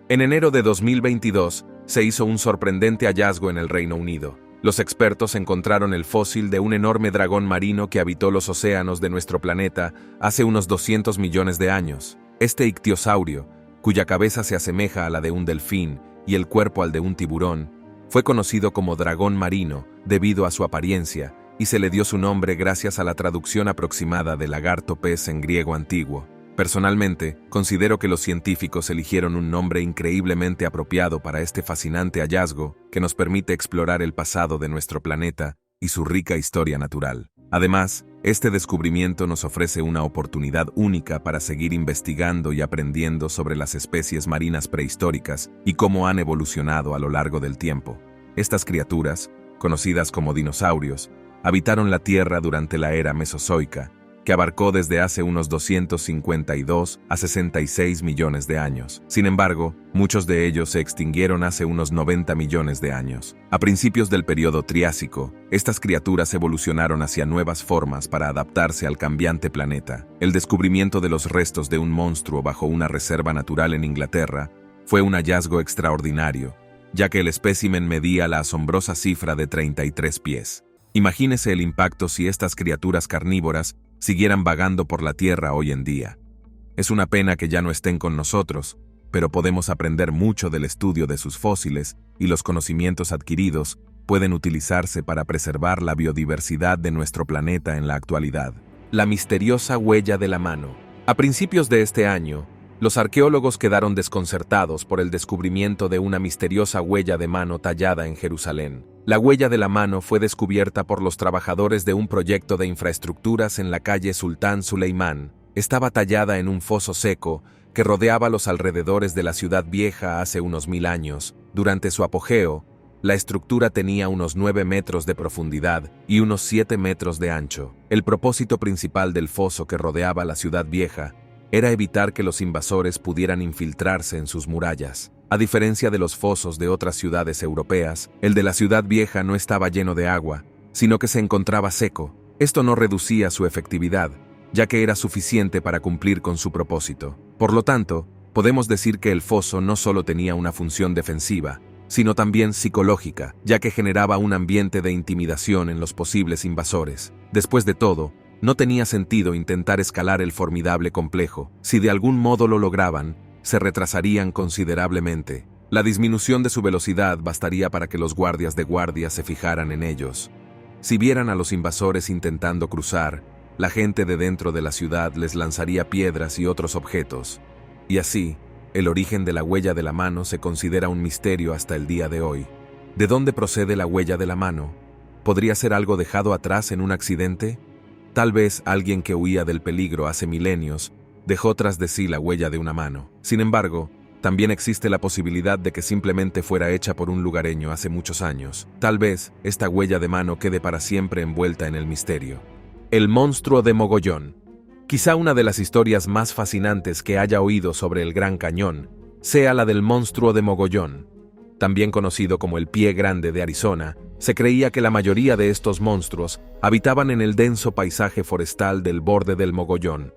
En enero de 2022, se hizo un sorprendente hallazgo en el Reino Unido. Los expertos encontraron el fósil de un enorme dragón marino que habitó los océanos de nuestro planeta hace unos 200 millones de años. Este ictiosaurio, cuya cabeza se asemeja a la de un delfín y el cuerpo al de un tiburón, fue conocido como dragón marino debido a su apariencia, y se le dio su nombre gracias a la traducción aproximada de lagarto pez en griego antiguo. Personalmente, considero que los científicos eligieron un nombre increíblemente apropiado para este fascinante hallazgo que nos permite explorar el pasado de nuestro planeta y su rica historia natural. Además, este descubrimiento nos ofrece una oportunidad única para seguir investigando y aprendiendo sobre las especies marinas prehistóricas y cómo han evolucionado a lo largo del tiempo. Estas criaturas, conocidas como dinosaurios, habitaron la Tierra durante la era Mesozoica, que abarcó desde hace unos 252 a 66 millones de años. Sin embargo, muchos de ellos se extinguieron hace unos 90 millones de años. A principios del período Triásico, estas criaturas evolucionaron hacia nuevas formas para adaptarse al cambiante planeta. El descubrimiento de los restos de un monstruo bajo una reserva natural en Inglaterra fue un hallazgo extraordinario, ya que el espécimen medía la asombrosa cifra de 33 pies. Imagínese el impacto si estas criaturas carnívoras siguieran vagando por la Tierra hoy en día. Es una pena que ya no estén con nosotros, pero podemos aprender mucho del estudio de sus fósiles y los conocimientos adquiridos pueden utilizarse para preservar la biodiversidad de nuestro planeta en la actualidad. La misteriosa huella de la mano. A principios de este año, Los arqueólogos quedaron desconcertados por el descubrimiento de una misteriosa huella de mano tallada en Jerusalén. La huella de la mano fue descubierta por los trabajadores de un proyecto de infraestructuras en la calle Sultán Suleimán. Estaba tallada en un foso seco que rodeaba los alrededores de la ciudad vieja hace unos 1000 años. Durante su apogeo, la estructura tenía unos 9 metros de profundidad y unos 7 metros de ancho. El propósito principal del foso que rodeaba la ciudad vieja era evitar que los invasores pudieran infiltrarse en sus murallas. A diferencia de los fosos de otras ciudades europeas, el de la ciudad vieja no estaba lleno de agua, sino que se encontraba seco. Esto no reducía su efectividad, ya que era suficiente para cumplir con su propósito. Por lo tanto, podemos decir que el foso no solo tenía una función defensiva, sino también psicológica, ya que generaba un ambiente de intimidación en los posibles invasores. Después de todo, no tenía sentido intentar escalar el formidable complejo. Si de algún modo lo lograban, se retrasarían considerablemente. La disminución de su velocidad bastaría para que los guardias de guardia se fijaran en ellos. Si vieran a los invasores intentando cruzar, la gente de dentro de la ciudad les lanzaría piedras y otros objetos. Y así, el origen de la huella de la mano se considera un misterio hasta el día de hoy. ¿De dónde procede la huella de la mano? ¿Podría ser algo dejado atrás en un accidente? Tal vez alguien que huía del peligro hace milenios dejó tras de sí la huella de una mano. Sin embargo, también existe la posibilidad de que simplemente fuera hecha por un lugareño hace muchos años. Tal vez esta huella de mano quede para siempre envuelta en el misterio. El monstruo de Mogollón. Quizá una de las historias más fascinantes que haya oído sobre el Gran Cañón sea la del monstruo de Mogollón. También conocido como el Pie Grande de Arizona, se creía que la mayoría de estos monstruos habitaban en el denso paisaje forestal del borde del Mogollón.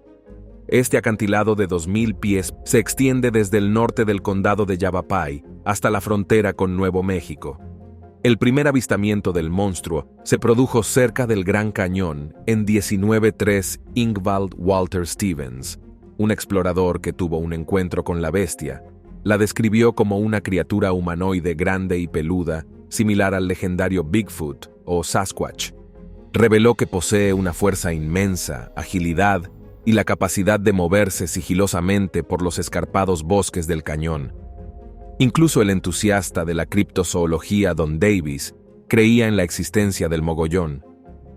Este acantilado de 2000 pies se extiende desde el norte del condado de Yavapai hasta la frontera con Nuevo México. El primer avistamiento del monstruo se produjo cerca del Gran Cañón en 1903. Ingvald Walter Stevens, un explorador que tuvo un encuentro con la bestia, la describió como una criatura humanoide grande y peluda, similar al legendario Bigfoot o Sasquatch. Reveló que posee una fuerza inmensa, agilidad y la capacidad de moverse sigilosamente por los escarpados bosques del cañón. Incluso el entusiasta de la criptozoología Don Davis creía en la existencia del mogollón.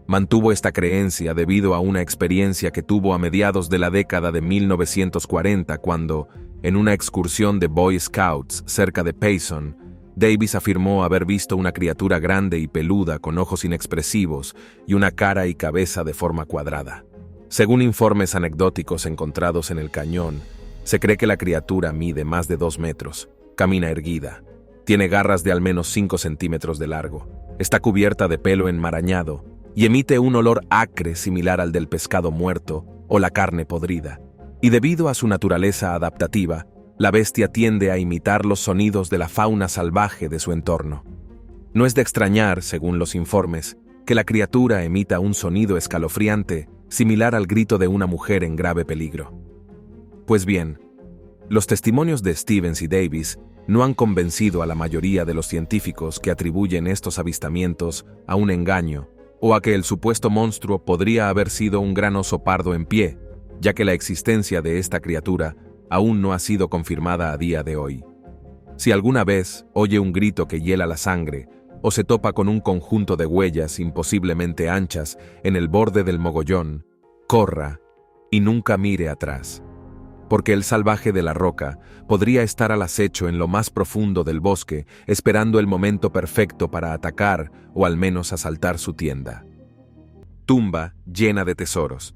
Mantuvo esta creencia debido a una experiencia que tuvo a mediados de la década de 1940 cuando, en una excursión de Boy Scouts cerca de Payson, Davis afirmó haber visto una criatura grande y peluda con ojos inexpresivos y una cara y cabeza de forma cuadrada. Según informes anecdóticos encontrados en el cañón, se cree que la criatura mide más de 2 metros, camina erguida, tiene garras de al menos 5 centímetros de largo, está cubierta de pelo enmarañado y emite un olor acre similar al del pescado muerto o la carne podrida. Y debido a su naturaleza adaptativa, la bestia tiende a imitar los sonidos de la fauna salvaje de su entorno. No es de extrañar, según los informes, que la criatura emita un sonido escalofriante similar al grito de una mujer en grave peligro. Pues bien, los testimonios de Stevens y Davis no han convencido a la mayoría de los científicos que atribuyen estos avistamientos a un engaño o a que el supuesto monstruo podría haber sido un gran oso pardo en pie, ya que la existencia de esta criatura aún no ha sido confirmada a día de hoy. Si alguna vez oye un grito que hiela la sangre o se topa con un conjunto de huellas imposiblemente anchas en el borde del mogollón, corra y nunca mire atrás, porque el salvaje de la roca podría estar al acecho en lo más profundo del bosque, esperando el momento perfecto para atacar o al menos asaltar su tienda. Tumba llena de tesoros.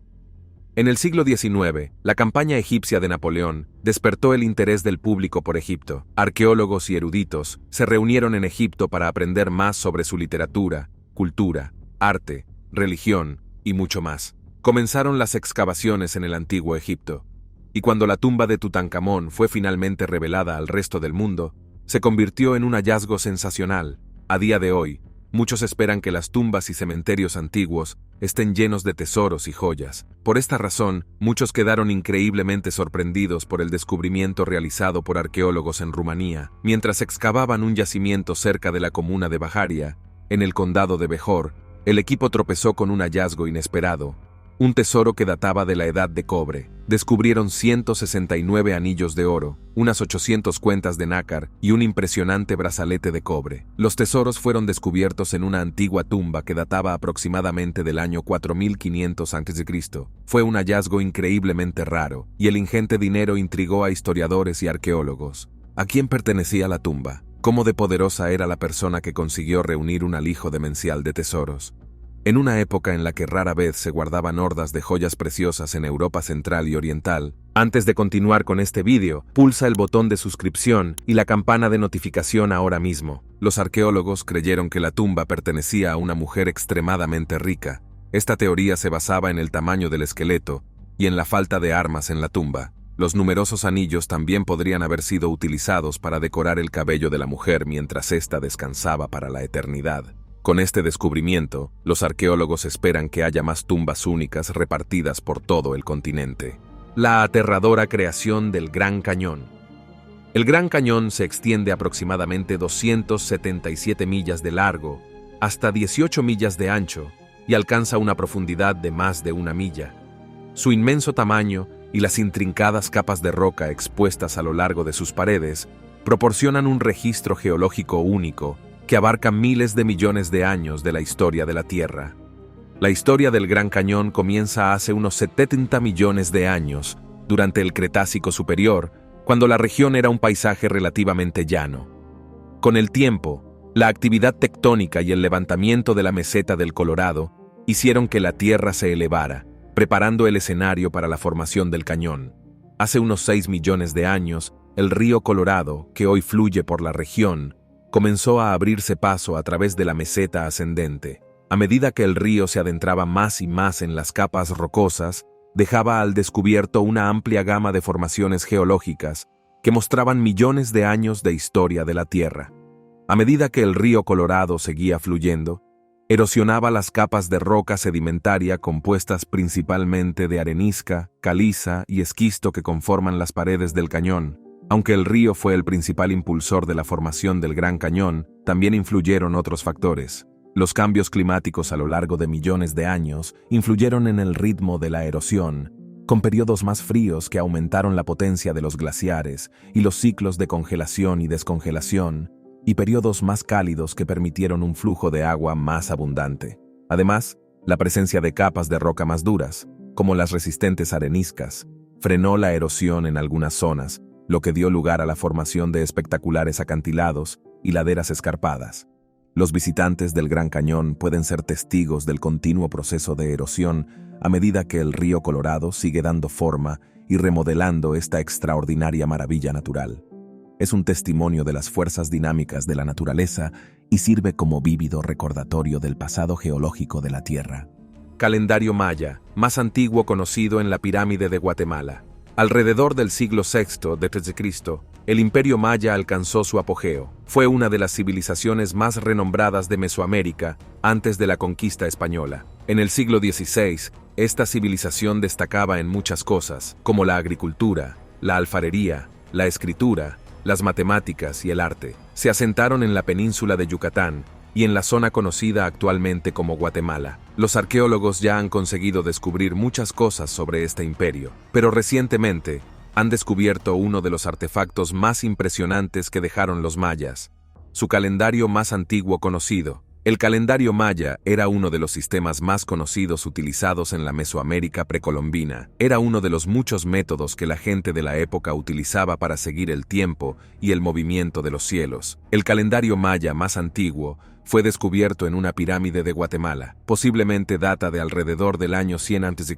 En el siglo XIX, la campaña egipcia de Napoleón despertó el interés del público por Egipto. Arqueólogos y eruditos se reunieron en Egipto para aprender más sobre su literatura, cultura, arte, religión y mucho más. Comenzaron las excavaciones en el antiguo Egipto, y cuando la tumba de Tutankamón fue finalmente revelada al resto del mundo, se convirtió en un hallazgo sensacional. A día de hoy, muchos esperan que las tumbas y cementerios antiguos estén llenos de tesoros y joyas. Por esta razón, muchos quedaron increíblemente sorprendidos por el descubrimiento realizado por arqueólogos en Rumanía, mientras excavaban un yacimiento cerca de la comuna de Bajaria, en el condado de Behor. El equipo tropezó con un hallazgo inesperado. un tesoro que databa de la Edad de Cobre. Descubrieron 169 anillos de oro, unas 800 cuentas de nácar y un impresionante brazalete de cobre. Los tesoros fueron descubiertos en una antigua tumba que databa aproximadamente del año 4500 a.C. Fue un hallazgo increíblemente raro, y el ingente dinero intrigó a historiadores y arqueólogos. ¿A quién pertenecía la tumba? ¿Cómo de poderosa era la persona que consiguió reunir un alijo demencial de tesoros? En una época en la que rara vez se guardaban hordas de joyas preciosas en Europa Central y Oriental, antes de continuar con este vídeo, pulsa el botón de suscripción y la campana de notificación ahora mismo. Los arqueólogos creyeron que la tumba pertenecía a una mujer extremadamente rica. Esta teoría se basaba en el tamaño del esqueleto y en la falta de armas en la tumba. Los numerosos anillos también podrían haber sido utilizados para decorar el cabello de la mujer mientras ésta descansaba para la eternidad. Con este descubrimiento, los arqueólogos esperan que haya más tumbas únicas repartidas por todo el continente. La aterradora creación del Gran Cañón. El Gran Cañón se extiende aproximadamente 277 millas de largo, hasta 18 millas de ancho, y alcanza una profundidad de más de 1 milla. Su inmenso tamaño y las intrincadas capas de roca expuestas a lo largo de sus paredes proporcionan un registro geológico único que abarca miles de millones de años de la historia de la Tierra. La historia del Gran Cañón comienza hace unos 70 millones de años, durante el Cretácico Superior, cuando la región era un paisaje relativamente llano. Con el tiempo, la actividad tectónica y el levantamiento de la meseta del Colorado hicieron que la Tierra se elevara, preparando el escenario para la formación del cañón. Hace unos 6 millones de años, el río Colorado, que hoy fluye por la región, comenzó a abrirse paso a través de la meseta ascendente. A medida que el río se adentraba más y más en las capas rocosas, dejaba al descubierto una amplia gama de formaciones geológicas que mostraban millones de años de historia de la Tierra. A medida que el río Colorado seguía fluyendo, erosionaba las capas de roca sedimentaria compuestas principalmente de arenisca, caliza y esquisto que conforman las paredes del cañón. Aunque el río fue el principal impulsor de la formación del Gran Cañón, también influyeron otros factores. Los cambios climáticos a lo largo de millones de años influyeron en el ritmo de la erosión, con periodos más fríos que aumentaron la potencia de los glaciares y los ciclos de congelación y descongelación, y periodos más cálidos que permitieron un flujo de agua más abundante. Además, la presencia de capas de roca más duras, como las resistentes areniscas, frenó la erosión en algunas zonas, lo que dio lugar a la formación de espectaculares acantilados y laderas escarpadas. Los visitantes del Gran Cañón pueden ser testigos del continuo proceso de erosión a medida que el río Colorado sigue dando forma y remodelando esta extraordinaria maravilla natural. Es un testimonio de las fuerzas dinámicas de la naturaleza y sirve como vívido recordatorio del pasado geológico de la Tierra. Calendario maya, más antiguo conocido en la pirámide de Guatemala. Alrededor del siglo VI d.C., el Imperio Maya alcanzó su apogeo. Fue una de las civilizaciones más renombradas de Mesoamérica antes de la conquista española. En el siglo XVI, esta civilización destacaba en muchas cosas, como la agricultura, la alfarería, la escritura, las matemáticas y el arte. Se asentaron en la península de Yucatán y en la zona conocida actualmente como Guatemala. Los arqueólogos ya han conseguido descubrir muchas cosas sobre este imperio, pero recientemente han descubierto uno de los artefactos más impresionantes que dejaron los mayas, su calendario más antiguo conocido. El calendario maya era uno de los sistemas más conocidos utilizados en la Mesoamérica precolombina. Era uno de los muchos métodos que la gente de la época utilizaba para seguir el tiempo y el movimiento de los cielos. El calendario maya más antiguo fue descubierto en una pirámide de Guatemala. Posiblemente data de alrededor del año 100 a.C.,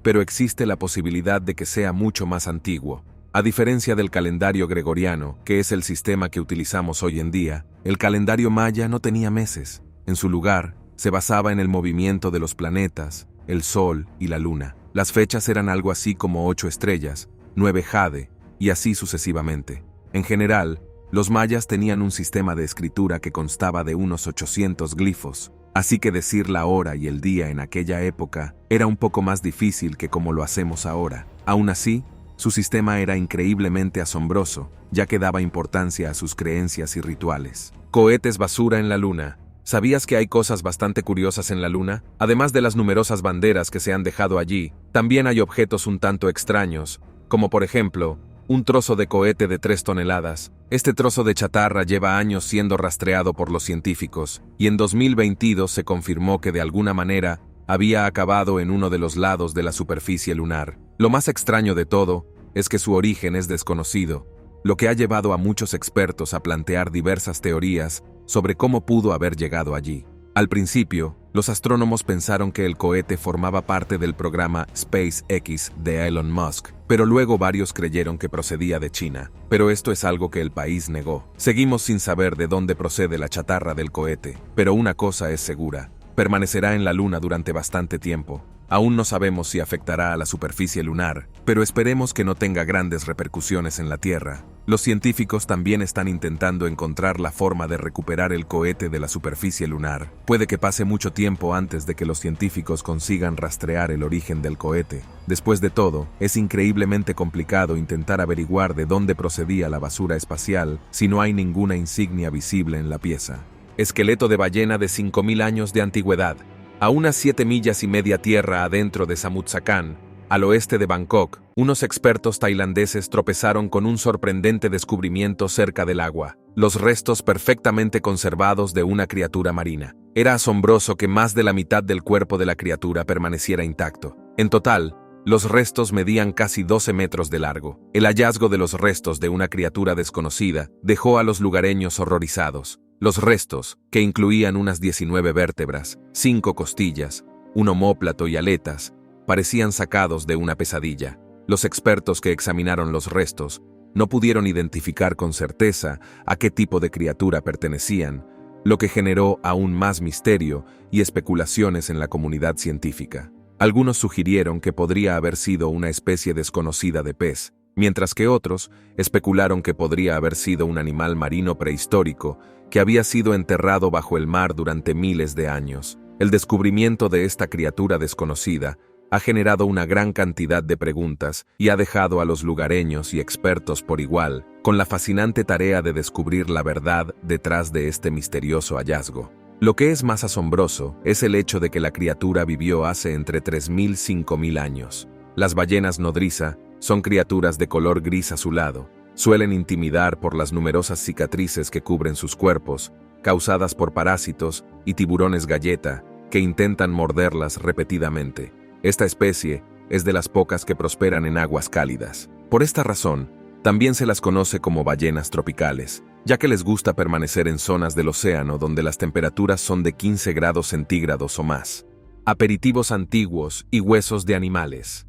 pero existe la posibilidad de que sea mucho más antiguo. A diferencia del calendario gregoriano, que es el sistema que utilizamos hoy en día, el calendario maya no tenía meses. En su lugar, se basaba en el movimiento de los planetas, el Sol y la Luna. Las fechas eran algo así como 8 estrellas, 9 jade, y así sucesivamente. En general, los mayas tenían un sistema de escritura que constaba de unos 800 glifos, así que decir la hora y el día en aquella época era un poco más difícil que como lo hacemos ahora. Aún así, su sistema era increíblemente asombroso, ya que daba importancia a sus creencias y rituales. Cohetes basura en la luna. ¿Sabías que hay cosas bastante curiosas en la Luna? Además de las numerosas banderas que se han dejado allí, también hay objetos un tanto extraños, como por ejemplo, un trozo de cohete de 3 toneladas. Este trozo de chatarra lleva años siendo rastreado por los científicos, y en 2022 se confirmó que de alguna manera había acabado en uno de los lados de la superficie lunar. Lo más extraño de todo es que su origen es desconocido, lo que ha llevado a muchos expertos a plantear diversas teorías sobre cómo pudo haber llegado allí. Al principio, los astrónomos pensaron que el cohete formaba parte del programa SpaceX de Elon Musk, pero luego varios creyeron que procedía de China. Pero esto es algo que el país negó. Seguimos sin saber de dónde procede la chatarra del cohete, pero una cosa es segura: permanecerá en la Luna durante bastante tiempo. Aún no sabemos si afectará a la superficie lunar, pero esperemos que no tenga grandes repercusiones en la Tierra. Los científicos también están intentando encontrar la forma de recuperar el cohete de la superficie lunar. Puede que pase mucho tiempo antes de que los científicos consigan rastrear el origen del cohete. Después de todo, es increíblemente complicado intentar averiguar de dónde procedía la basura espacial si no hay ninguna insignia visible en la pieza. Esqueleto de ballena de 5.000 años de antigüedad. A unas 7 millas y media tierra adentro de Samut Sakhán, al oeste de Bangkok, unos expertos tailandeses tropezaron con un sorprendente descubrimiento cerca del agua: los restos perfectamente conservados de una criatura marina. Era asombroso que más de la mitad del cuerpo de la criatura permaneciera intacto. En total, los restos medían casi 12 metros de largo. El hallazgo de los restos de una criatura desconocida dejó a los lugareños horrorizados. Los restos, que incluían unas 19 vértebras, 5 costillas, un omóplato y aletas, parecían sacados de una pesadilla. Los expertos que examinaron los restos no pudieron identificar con certeza a qué tipo de criatura pertenecían, lo que generó aún más misterio y especulaciones en la comunidad científica. Algunos sugirieron que podría haber sido una especie desconocida de pez, mientras que otros especularon que podría haber sido un animal marino prehistórico que había sido enterrado bajo el mar durante miles de años. El descubrimiento de esta criatura desconocida ha generado una gran cantidad de preguntas y ha dejado a los lugareños y expertos por igual con la fascinante tarea de descubrir la verdad detrás de este misterioso hallazgo. Lo que es más asombroso es el hecho de que la criatura vivió hace entre 3.000 y 5.000 años. Las ballenas nodriza son criaturas de color gris azulado. Suelen intimidar por las numerosas cicatrices que cubren sus cuerpos, causadas por parásitos y tiburones galleta que intentan morderlas repetidamente. Esta especie es de las pocas que prosperan en aguas cálidas. Por esta razón, también se las conoce como ballenas tropicales, ya que les gusta permanecer en zonas del océano donde las temperaturas son de 15 grados centígrados o más. Aperitivos antiguos y huesos de animales.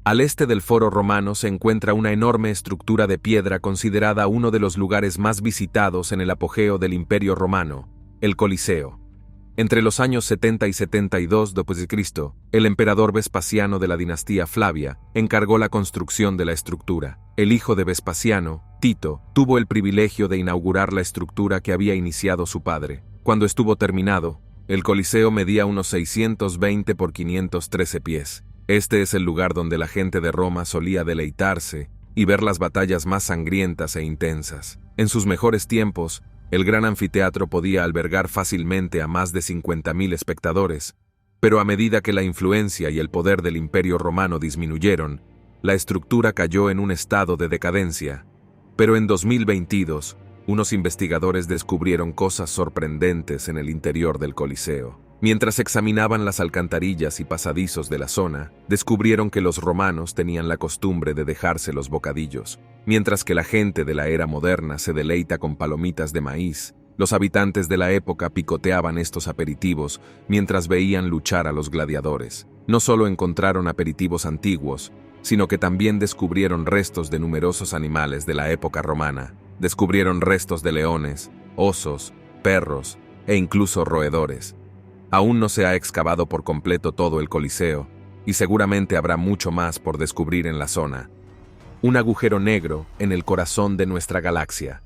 Al este del Foro Romano se encuentra una enorme estructura de piedra considerada uno de los lugares más visitados en el apogeo del Imperio Romano, el Coliseo. Entre los años 70 y 72 d.C., el emperador Vespasiano de la dinastía Flavia encargó la construcción de la estructura. El hijo de Vespasiano, Tito, tuvo el privilegio de inaugurar la estructura que había iniciado su padre. Cuando estuvo terminado, el Coliseo medía unos 620 por 513 pies. Este es el lugar donde la gente de Roma solía deleitarse y ver las batallas más sangrientas e intensas. En sus mejores tiempos, el gran anfiteatro podía albergar fácilmente a más de 50.000 espectadores, pero a medida que la influencia y el poder del Imperio Romano disminuyeron, la estructura cayó en un estado de decadencia. Pero en 2022, unos investigadores descubrieron cosas sorprendentes en el interior del Coliseo. Mientras examinaban las alcantarillas y pasadizos de la zona, descubrieron que los romanos tenían la costumbre de dejarse los bocadillos. Mientras que la gente de la era moderna se deleita con palomitas de maíz, los habitantes de la época picoteaban estos aperitivos mientras veían luchar a los gladiadores. No solo encontraron aperitivos antiguos, sino que también descubrieron restos de numerosos animales de la época romana. Descubrieron restos de leones, osos, perros e incluso roedores. Aún no se ha excavado por completo todo el Coliseo, y seguramente habrá mucho más por descubrir en la zona. Un agujero negro en el corazón de nuestra galaxia.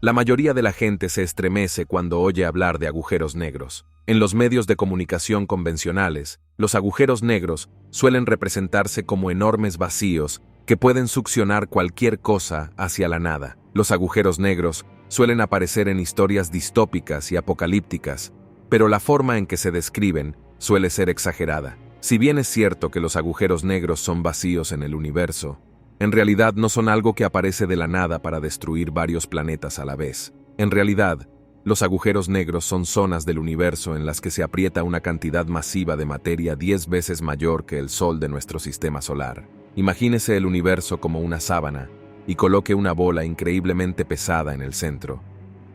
La mayoría de la gente se estremece cuando oye hablar de agujeros negros. En los medios de comunicación convencionales, los agujeros negros suelen representarse como enormes vacíos que pueden succionar cualquier cosa hacia la nada. Los agujeros negros suelen aparecer en historias distópicas y apocalípticas, pero la forma en que se describen suele ser exagerada. Si bien es cierto que los agujeros negros son vacíos en el universo, en realidad no son algo que aparece de la nada para destruir varios planetas a la vez. En realidad, los agujeros negros son zonas del universo en las que se aprieta una cantidad masiva de materia 10 veces mayor que el Sol de nuestro sistema solar. Imagínese el universo como una sábana y coloque una bola increíblemente pesada en el centro.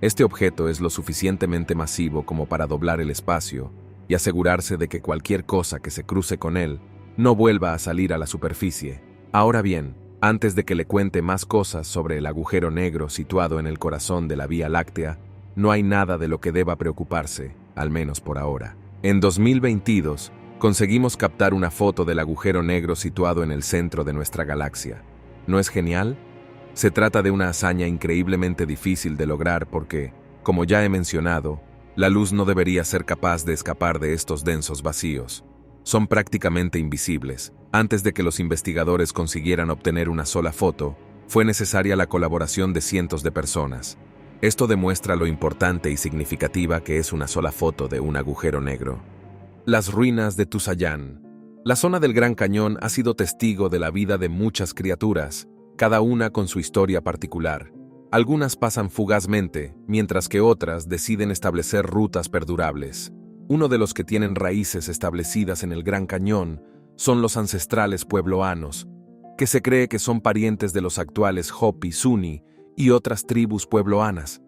Este objeto es lo suficientemente masivo como para doblar el espacio y asegurarse de que cualquier cosa que se cruce con él no vuelva a salir a la superficie. Ahora bien, antes de que le cuente más cosas sobre el agujero negro situado en el corazón de la Vía Láctea, no hay nada de lo que deba preocuparse, al menos por ahora. En 2022, conseguimos captar una foto del agujero negro situado en el centro de nuestra galaxia. ¿No es genial? Se trata de una hazaña increíblemente difícil de lograr porque, como ya he mencionado, la luz no debería ser capaz de escapar de estos densos vacíos. Son prácticamente invisibles. Antes de que los investigadores consiguieran obtener una sola foto, fue necesaria la colaboración de cientos de personas. Esto demuestra lo importante y significativa que es una sola foto de un agujero negro. Las ruinas de Tusayán. La zona del Gran Cañón ha sido testigo de la vida de muchas criaturas, cada una con su historia particular. Algunas pasan fugazmente, mientras que otras deciden establecer rutas perdurables. Uno de los que tienen raíces establecidas en el Gran Cañón son los ancestrales puebloanos, que se cree que son parientes de los actuales Hopi, Zuni y otras tribus puebloanas.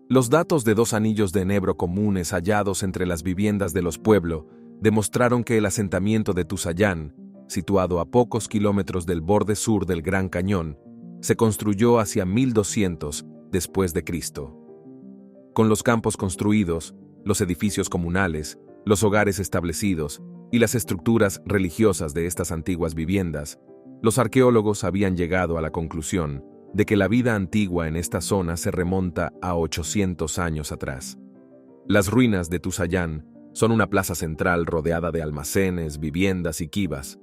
Los datos de 2 anillos de enebro comunes hallados entre las viviendas de los pueblos demostraron que el asentamiento de Tusayán, situado a pocos kilómetros del borde sur del Gran Cañón, se construyó hacia 1200 después de Cristo. Con los campos construidos, los edificios comunales, los hogares establecidos y las estructuras religiosas de estas antiguas viviendas, los arqueólogos habían llegado a la conclusión de que la vida antigua en esta zona se remonta a 800 años atrás. Las ruinas de Tusayán son una plaza central rodeada de almacenes, viviendas y kivas.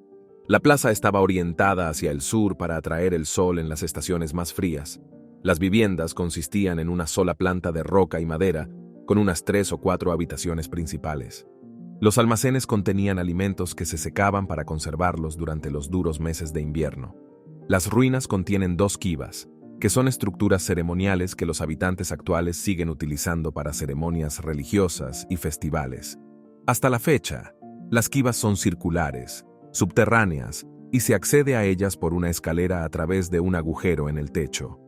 La plaza estaba orientada hacia el sur para atraer el sol en las estaciones más frías. Las viviendas consistían en una sola planta de roca y madera, con unas 3 o 4 habitaciones principales. Los almacenes contenían alimentos que se secaban para conservarlos durante los duros meses de invierno. Las ruinas contienen 2 kivas, que son estructuras ceremoniales que los habitantes actuales siguen utilizando para ceremonias religiosas y festivales. Hasta la fecha, las kivas son circulares, subterráneas, y se accede a ellas por una escalera a través de un agujero en el techo.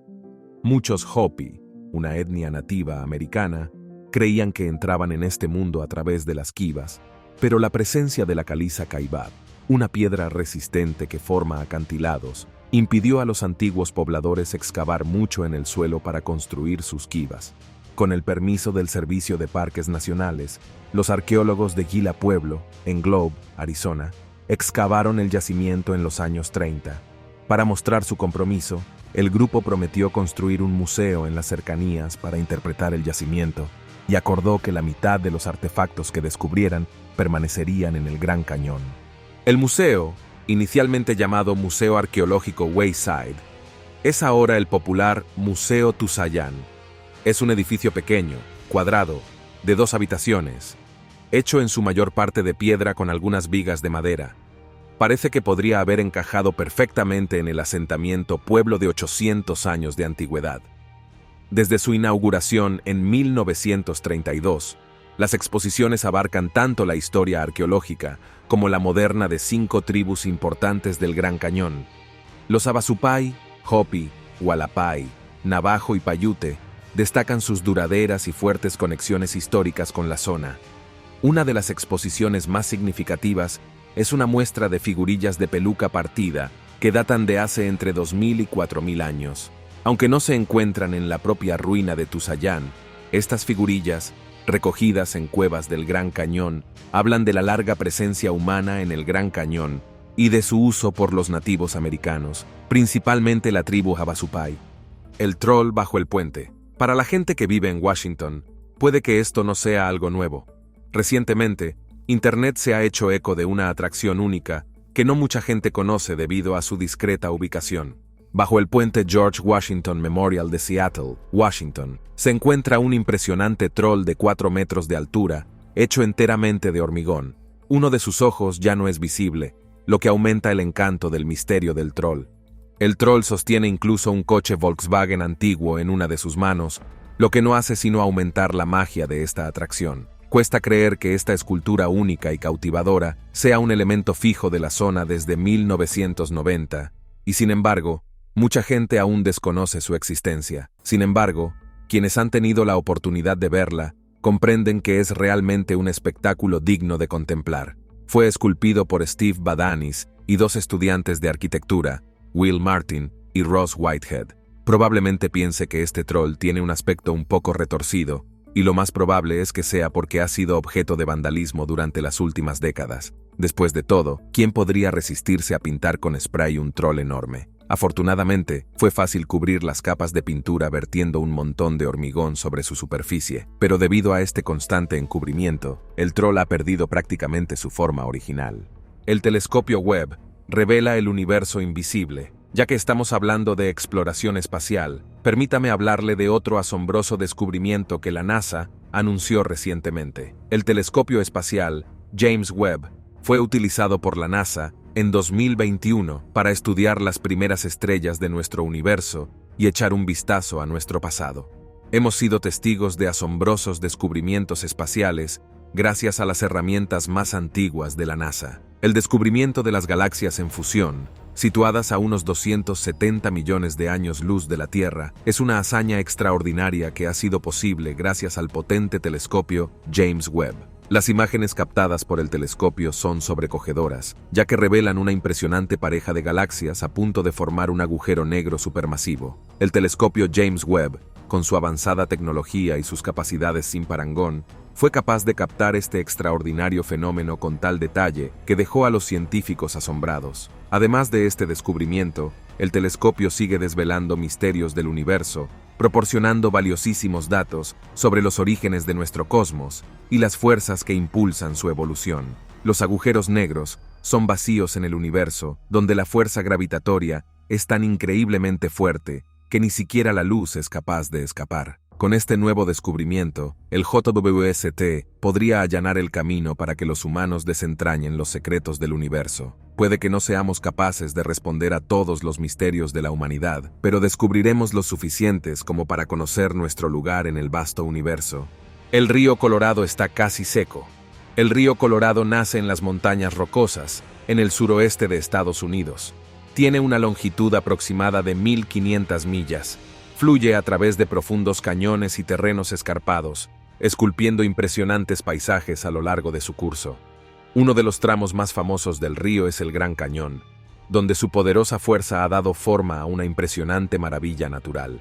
Muchos Hopi, una etnia nativa americana, creían que entraban en este mundo a través de las kivas, pero la presencia de la caliza caibab, una piedra resistente que forma acantilados, impidió a los antiguos pobladores excavar mucho en el suelo para construir sus kivas. Con el permiso del Servicio de Parques Nacionales, los arqueólogos de Gila Pueblo, en Globe, Arizona, excavaron el yacimiento en los años 30. Para mostrar su compromiso, el grupo prometió construir un museo en las cercanías para interpretar el yacimiento y acordó que la mitad de los artefactos que descubrieran permanecerían en el Gran Cañón. El museo, inicialmente llamado Museo Arqueológico Wayside, es ahora el popular Museo Tusayán. Es un edificio pequeño, cuadrado, de 2 habitaciones, hecho en su mayor parte de piedra con algunas vigas de madera. Parece que podría haber encajado perfectamente en el asentamiento pueblo de 800 años de antigüedad. Desde su inauguración en 1932, las exposiciones abarcan tanto la historia arqueológica como la moderna de 5 tribus importantes del Gran Cañón. Los Havasupai, Hopi, Hualapai, Navajo y Paiute destacan sus duraderas y fuertes conexiones históricas con la zona. Una de las exposiciones más significativas es una muestra de figurillas de peluca partida que datan de hace entre 2000 y 4000 años. Aunque no se encuentran en la propia ruina de Tusayán, estas figurillas, recogidas en cuevas del Gran Cañón, hablan de la larga presencia humana en el Gran Cañón y de su uso por los nativos americanos, principalmente la tribu Havasupai. El troll bajo el puente. Para la gente que vive en Washington, puede que esto no sea algo nuevo. Recientemente, Internet se ha hecho eco de una atracción única que no mucha gente conoce debido a su discreta ubicación. Bajo el puente George Washington Memorial de Seattle, Washington, se encuentra un impresionante troll de 4 metros de altura hecho enteramente de hormigón. Uno de sus ojos ya no es visible, lo que aumenta el encanto del misterio del troll. El troll sostiene incluso un coche Volkswagen antiguo en una de sus manos, lo que no hace sino aumentar la magia de esta atracción. Cuesta creer que esta escultura única y cautivadora sea un elemento fijo de la zona desde 1990, y sin embargo, mucha gente aún desconoce su existencia. Sin embargo, quienes han tenido la oportunidad de verla, comprenden que es realmente un espectáculo digno de contemplar. Fue esculpido por Steve Badanis y dos estudiantes de arquitectura, Will Martin y Ross Whitehead. Probablemente piense que este troll tiene un aspecto un poco retorcido, y lo más probable es que sea porque ha sido objeto de vandalismo durante las últimas décadas. Después de todo, ¿quién podría resistirse a pintar con spray un troll enorme? Afortunadamente, fue fácil cubrir las capas de pintura vertiendo un montón de hormigón sobre su superficie, pero debido a este constante encubrimiento, el troll ha perdido prácticamente su forma original. El telescopio Webb revela el universo invisible. Ya que estamos hablando de exploración espacial, permítame hablarle de otro asombroso descubrimiento que la NASA anunció recientemente. El telescopio espacial James Webb fue utilizado por la NASA en 2021 para estudiar las primeras estrellas de nuestro universo y echar un vistazo a nuestro pasado. Hemos sido testigos de asombrosos descubrimientos espaciales gracias a las herramientas más antiguas de la NASA. El descubrimiento de las galaxias en fusión, situadas a unos 270 millones de años luz de la Tierra, es una hazaña extraordinaria que ha sido posible gracias al potente telescopio James Webb. Las imágenes captadas por el telescopio son sobrecogedoras, ya que revelan una impresionante pareja de galaxias a punto de formar un agujero negro supermasivo. El telescopio James Webb, con su avanzada tecnología y sus capacidades sin parangón, fue capaz de captar este extraordinario fenómeno con tal detalle que dejó a los científicos asombrados. Además de este descubrimiento, el telescopio sigue desvelando misterios del universo, proporcionando valiosísimos datos sobre los orígenes de nuestro cosmos y las fuerzas que impulsan su evolución. Los agujeros negros son vacíos en el universo, donde la fuerza gravitatoria es tan increíblemente fuerte que ni siquiera la luz es capaz de escapar. Con este nuevo descubrimiento, el JWST podría allanar el camino para que los humanos desentrañen los secretos del universo. Puede que no seamos capaces de responder a todos los misterios de la humanidad, pero descubriremos los suficientes como para conocer nuestro lugar en el vasto universo. El río Colorado está casi seco. El río Colorado nace en las montañas rocosas, en el suroeste de Estados Unidos. Tiene una longitud aproximada de 1.500 millas. Fluye a través de profundos cañones y terrenos escarpados, esculpiendo impresionantes paisajes a lo largo de su curso. Uno de los tramos más famosos del río es el Gran Cañón, donde su poderosa fuerza ha dado forma a una impresionante maravilla natural.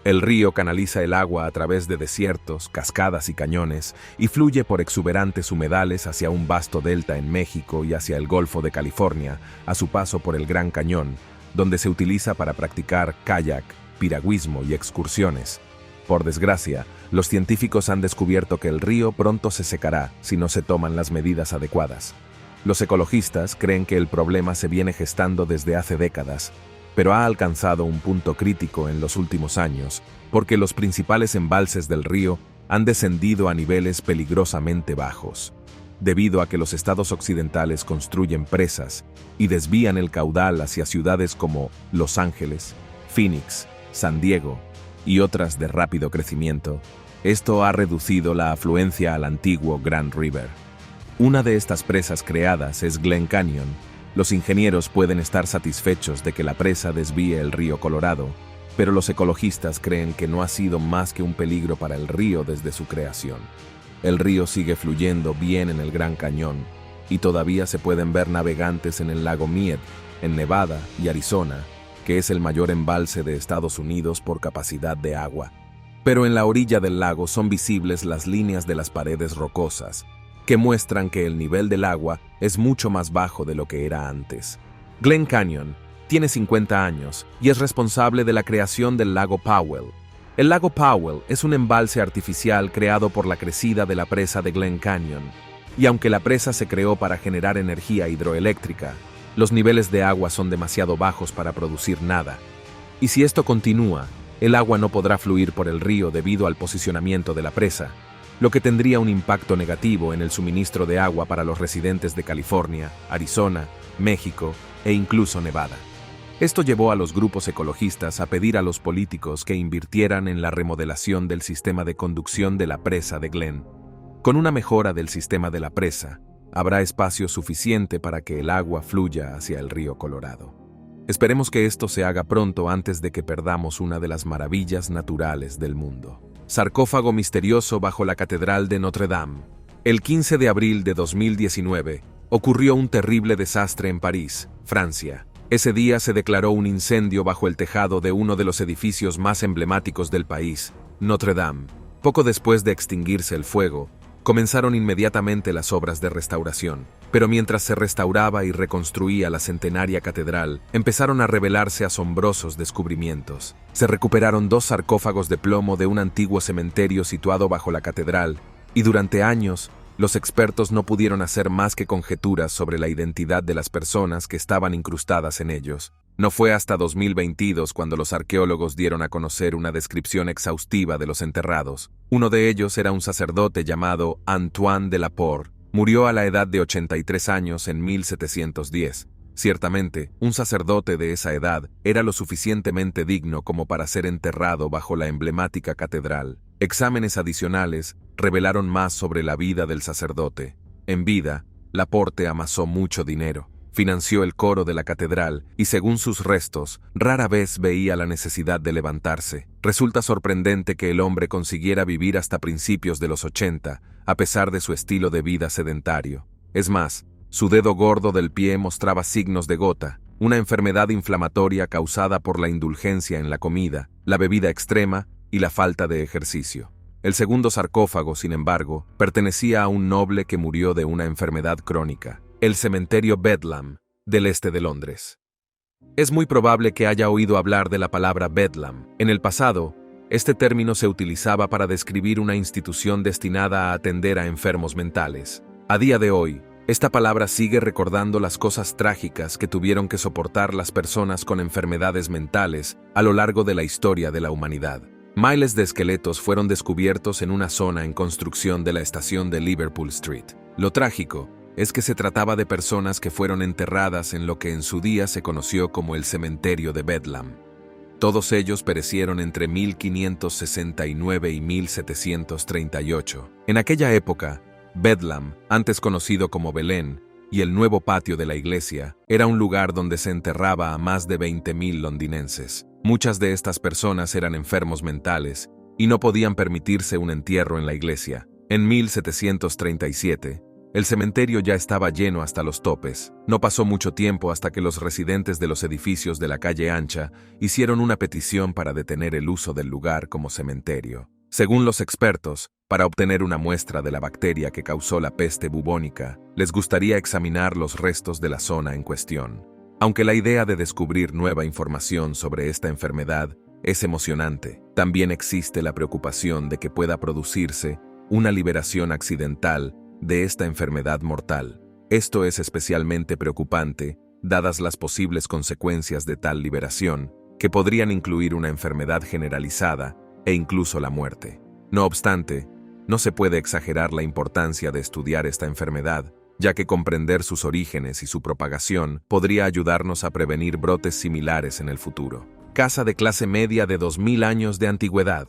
El río canaliza el agua a través de desiertos, cascadas y cañones, y fluye por exuberantes humedales hacia un vasto delta en México y hacia el Golfo de California, a su paso por el Gran Cañón, donde se utiliza para practicar kayak, piragüismo y excursiones. Por desgracia, los científicos han descubierto que el río pronto se secará si no se toman las medidas adecuadas. Los ecologistas creen que el problema se viene gestando desde hace décadas, pero ha alcanzado un punto crítico en los últimos años, porque los principales embalses del río han descendido a niveles peligrosamente bajos, debido a que los estados occidentales construyen presas y desvían el caudal hacia ciudades como Los Ángeles, Phoenix, San Diego y otras de rápido crecimiento. Esto ha reducido la afluencia al antiguo Grand River. Una de estas presas creadas es Glen Canyon. Los ingenieros pueden estar satisfechos de que la presa desvíe el río Colorado, pero los ecologistas creen que no ha sido más que un peligro para el río desde su creación. El río sigue fluyendo bien en el Gran Cañón, y todavía se pueden ver navegantes en el lago Mead, en Nevada y Arizona, que es el mayor embalse de Estados Unidos por capacidad de agua. Pero en la orilla del lago son visibles las líneas de las paredes rocosas, que muestran que el nivel del agua es mucho más bajo de lo que era antes. Glen Canyon tiene 50 años y es responsable de la creación del lago Powell. El lago Powell es un embalse artificial creado por la crecida de la presa de Glen Canyon, y aunque la presa se creó para generar energía hidroeléctrica, los niveles de agua son demasiado bajos para producir nada. Y si esto continúa, el agua no podrá fluir por el río debido al posicionamiento de la presa. lo que tendría un impacto negativo en el suministro de agua para los residentes de California, Arizona, México e incluso Nevada. Esto llevó a los grupos ecologistas a pedir a los políticos que invirtieran en la remodelación del sistema de conducción de la presa de Glenn. Con una mejora del sistema de la presa, habrá espacio suficiente para que el agua fluya hacia el río Colorado. Esperemos que esto se haga pronto antes de que perdamos una de las maravillas naturales del mundo. Sarcófago misterioso bajo la Catedral de Notre Dame. El 15 de abril de 2019, ocurrió un terrible desastre en París, Francia. Ese día se declaró un incendio bajo el tejado de uno de los edificios más emblemáticos del país, Notre Dame. Poco después de extinguirse el fuego, comenzaron inmediatamente las obras de restauración. Pero mientras se restauraba y reconstruía la centenaria catedral, empezaron a revelarse asombrosos descubrimientos. Se recuperaron 2 sarcófagos de plomo de un antiguo cementerio situado bajo la catedral, y durante años, los expertos no pudieron hacer más que conjeturas sobre la identidad de las personas que estaban incrustadas en ellos. No fue hasta 2022 cuando los arqueólogos dieron a conocer una descripción exhaustiva de los enterrados. Uno de ellos era un sacerdote llamado Antoine de la Porte. Murió a la edad de 83 años en 1710. Ciertamente, un sacerdote de esa edad era lo suficientemente digno como para ser enterrado bajo la emblemática catedral. Exámenes adicionales revelaron más sobre la vida del sacerdote. En vida, Laporte amasó mucho dinero, financió el coro de la catedral y, según sus restos, rara vez veía la necesidad de levantarse. Resulta sorprendente que el hombre consiguiera vivir hasta principios de los 80, a pesar de su estilo de vida sedentario. Es más, su dedo gordo del pie mostraba signos de gota, una enfermedad inflamatoria causada por la indulgencia en la comida, la bebida extrema y la falta de ejercicio. El segundo sarcófago, sin embargo, pertenecía a un noble que murió de una enfermedad crónica, el cementerio Bedlam, del este de Londres. Es muy probable que haya oído hablar de la palabra Bedlam. En el pasado, este término se utilizaba para describir una institución destinada a atender a enfermos mentales. A día de hoy, esta palabra sigue recordando las cosas trágicas que tuvieron que soportar las personas con enfermedades mentales a lo largo de la historia de la humanidad. Miles de esqueletos fueron descubiertos en una zona en construcción de la estación de Liverpool Street. Lo trágico es que se trataba de personas que fueron enterradas en lo que en su día se conoció como el cementerio de Bedlam. Todos ellos perecieron entre 1569 y 1738. En aquella época, Bedlam, antes conocido como Belén, y el nuevo patio de la iglesia, era un lugar donde se enterraba a más de 20.000 londinenses. Muchas de estas personas eran enfermos mentales y no podían permitirse un entierro en la iglesia. En 1737, el cementerio ya estaba lleno hasta los topes. No pasó mucho tiempo hasta que los residentes de los edificios de la calle Ancha hicieron una petición para detener el uso del lugar como cementerio. Según los expertos, para obtener una muestra de la bacteria que causó la peste bubónica, les gustaría examinar los restos de la zona en cuestión. Aunque la idea de descubrir nueva información sobre esta enfermedad es emocionante, también existe la preocupación de que pueda producirse una liberación accidental de esta enfermedad mortal. Esto es especialmente preocupante, dadas las posibles consecuencias de tal liberación, que podrían incluir una enfermedad generalizada e incluso la muerte. No obstante, no se puede exagerar la importancia de estudiar esta enfermedad, ya que comprender sus orígenes y su propagación podría ayudarnos a prevenir brotes similares en el futuro. Casa de clase media de 2000 años de antigüedad.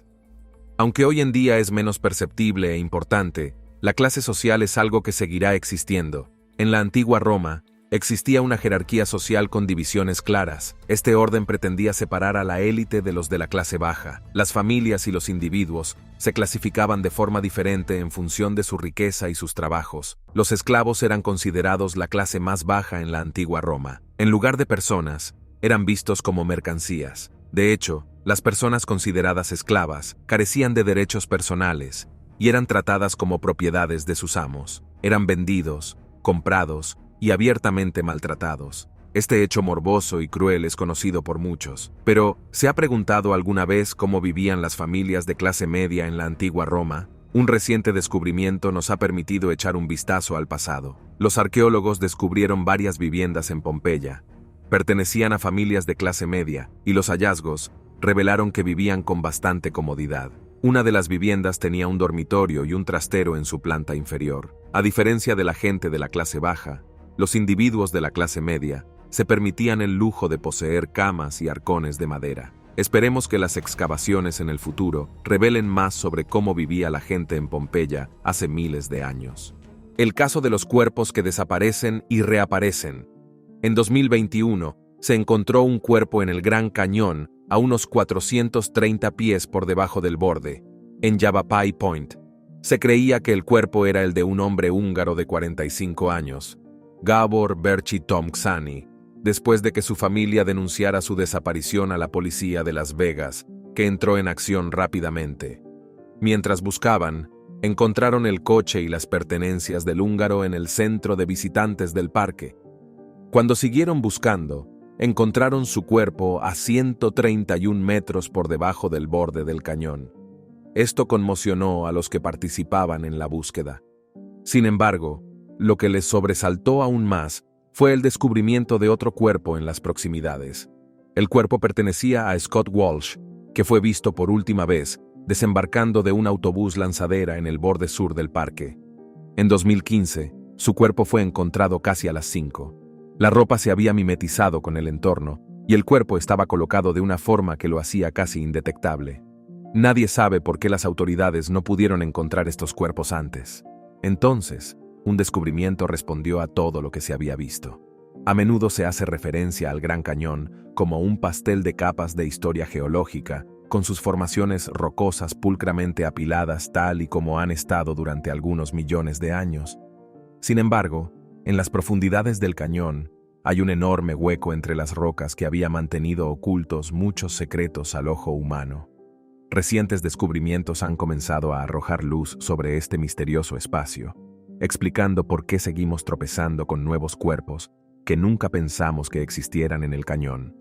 Aunque hoy en día es menos perceptible e importante, la clase social es algo que seguirá existiendo. En la antigua Roma, existía una jerarquía social con divisiones claras. Este orden pretendía separar a la élite de los de la clase baja. Las familias y los individuos se clasificaban de forma diferente en función de su riqueza y sus trabajos. Los esclavos eran considerados la clase más baja en la antigua Roma. En lugar de personas, eran vistos como mercancías. De hecho, las personas consideradas esclavas carecían de derechos personales y eran tratadas como propiedades de sus amos. Eran vendidos, comprados y abiertamente maltratados. Este hecho morboso y cruel es conocido por muchos. Pero, ¿se ha preguntado alguna vez cómo vivían las familias de clase media en la antigua Roma? Un reciente descubrimiento nos ha permitido echar un vistazo al pasado. Los arqueólogos descubrieron varias viviendas en Pompeya. Pertenecían a familias de clase media, y los hallazgos revelaron que vivían con bastante comodidad. Una de las viviendas tenía un dormitorio y un trastero en su planta inferior. A diferencia de la gente de la clase baja, los individuos de la clase media se permitían el lujo de poseer camas y arcones de madera. Esperemos que las excavaciones en el futuro revelen más sobre cómo vivía la gente en Pompeya hace miles de años. El caso de los cuerpos que desaparecen y reaparecen. En 2021, se encontró un cuerpo en el Gran Cañón a unos 430 pies por debajo del borde, en Yavapai Point. Se creía que el cuerpo era el de un hombre húngaro de 45 años, Gábor Berchi Tomczani, después de que su familia denunciara su desaparición a la policía de Las Vegas, que entró en acción rápidamente. Mientras buscaban, encontraron el coche y las pertenencias del húngaro en el centro de visitantes del parque. Cuando siguieron buscando, encontraron su cuerpo a 131 metros por debajo del borde del cañón. Esto conmocionó a los que participaban en la búsqueda. Sin embargo, lo que les sobresaltó aún más fue el descubrimiento de otro cuerpo en las proximidades. El cuerpo pertenecía a Scott Walsh, que fue visto por última vez desembarcando de un autobús lanzadera en el borde sur del parque. En 2015, su cuerpo fue encontrado casi a las 5. La ropa se había mimetizado con el entorno, y el cuerpo estaba colocado de una forma que lo hacía casi indetectable. Nadie sabe por qué las autoridades no pudieron encontrar estos cuerpos antes. Entonces, un descubrimiento respondió a todo lo que se había visto. A menudo se hace referencia al Gran Cañón como un pastel de capas de historia geológica, con sus formaciones rocosas pulcramente apiladas tal y como han estado durante algunos millones de años. Sin embargo, en las profundidades del cañón, hay un enorme hueco entre las rocas que había mantenido ocultos muchos secretos al ojo humano. Recientes descubrimientos han comenzado a arrojar luz sobre este misterioso espacio, explicando por qué seguimos tropezando con nuevos cuerpos que nunca pensamos que existieran en el cañón.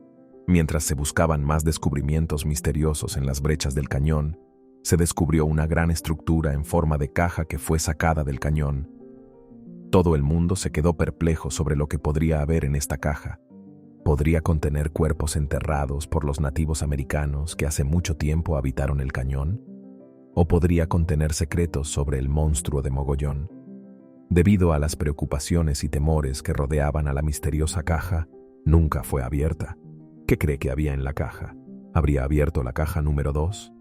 Mientras se buscaban más descubrimientos misteriosos en las brechas del cañón, se descubrió una gran estructura en forma de caja que fue sacada del cañón. Todo el mundo se quedó perplejo sobre lo que podría haber en esta caja. ¿Podría contener cuerpos enterrados por los nativos americanos que hace mucho tiempo habitaron el cañón? ¿O podría contener secretos sobre el monstruo de Mogollón? Debido a las preocupaciones y temores que rodeaban a la misteriosa caja, nunca fue abierta. ¿Qué cree que había en la caja? ¿Habría abierto la caja número 2?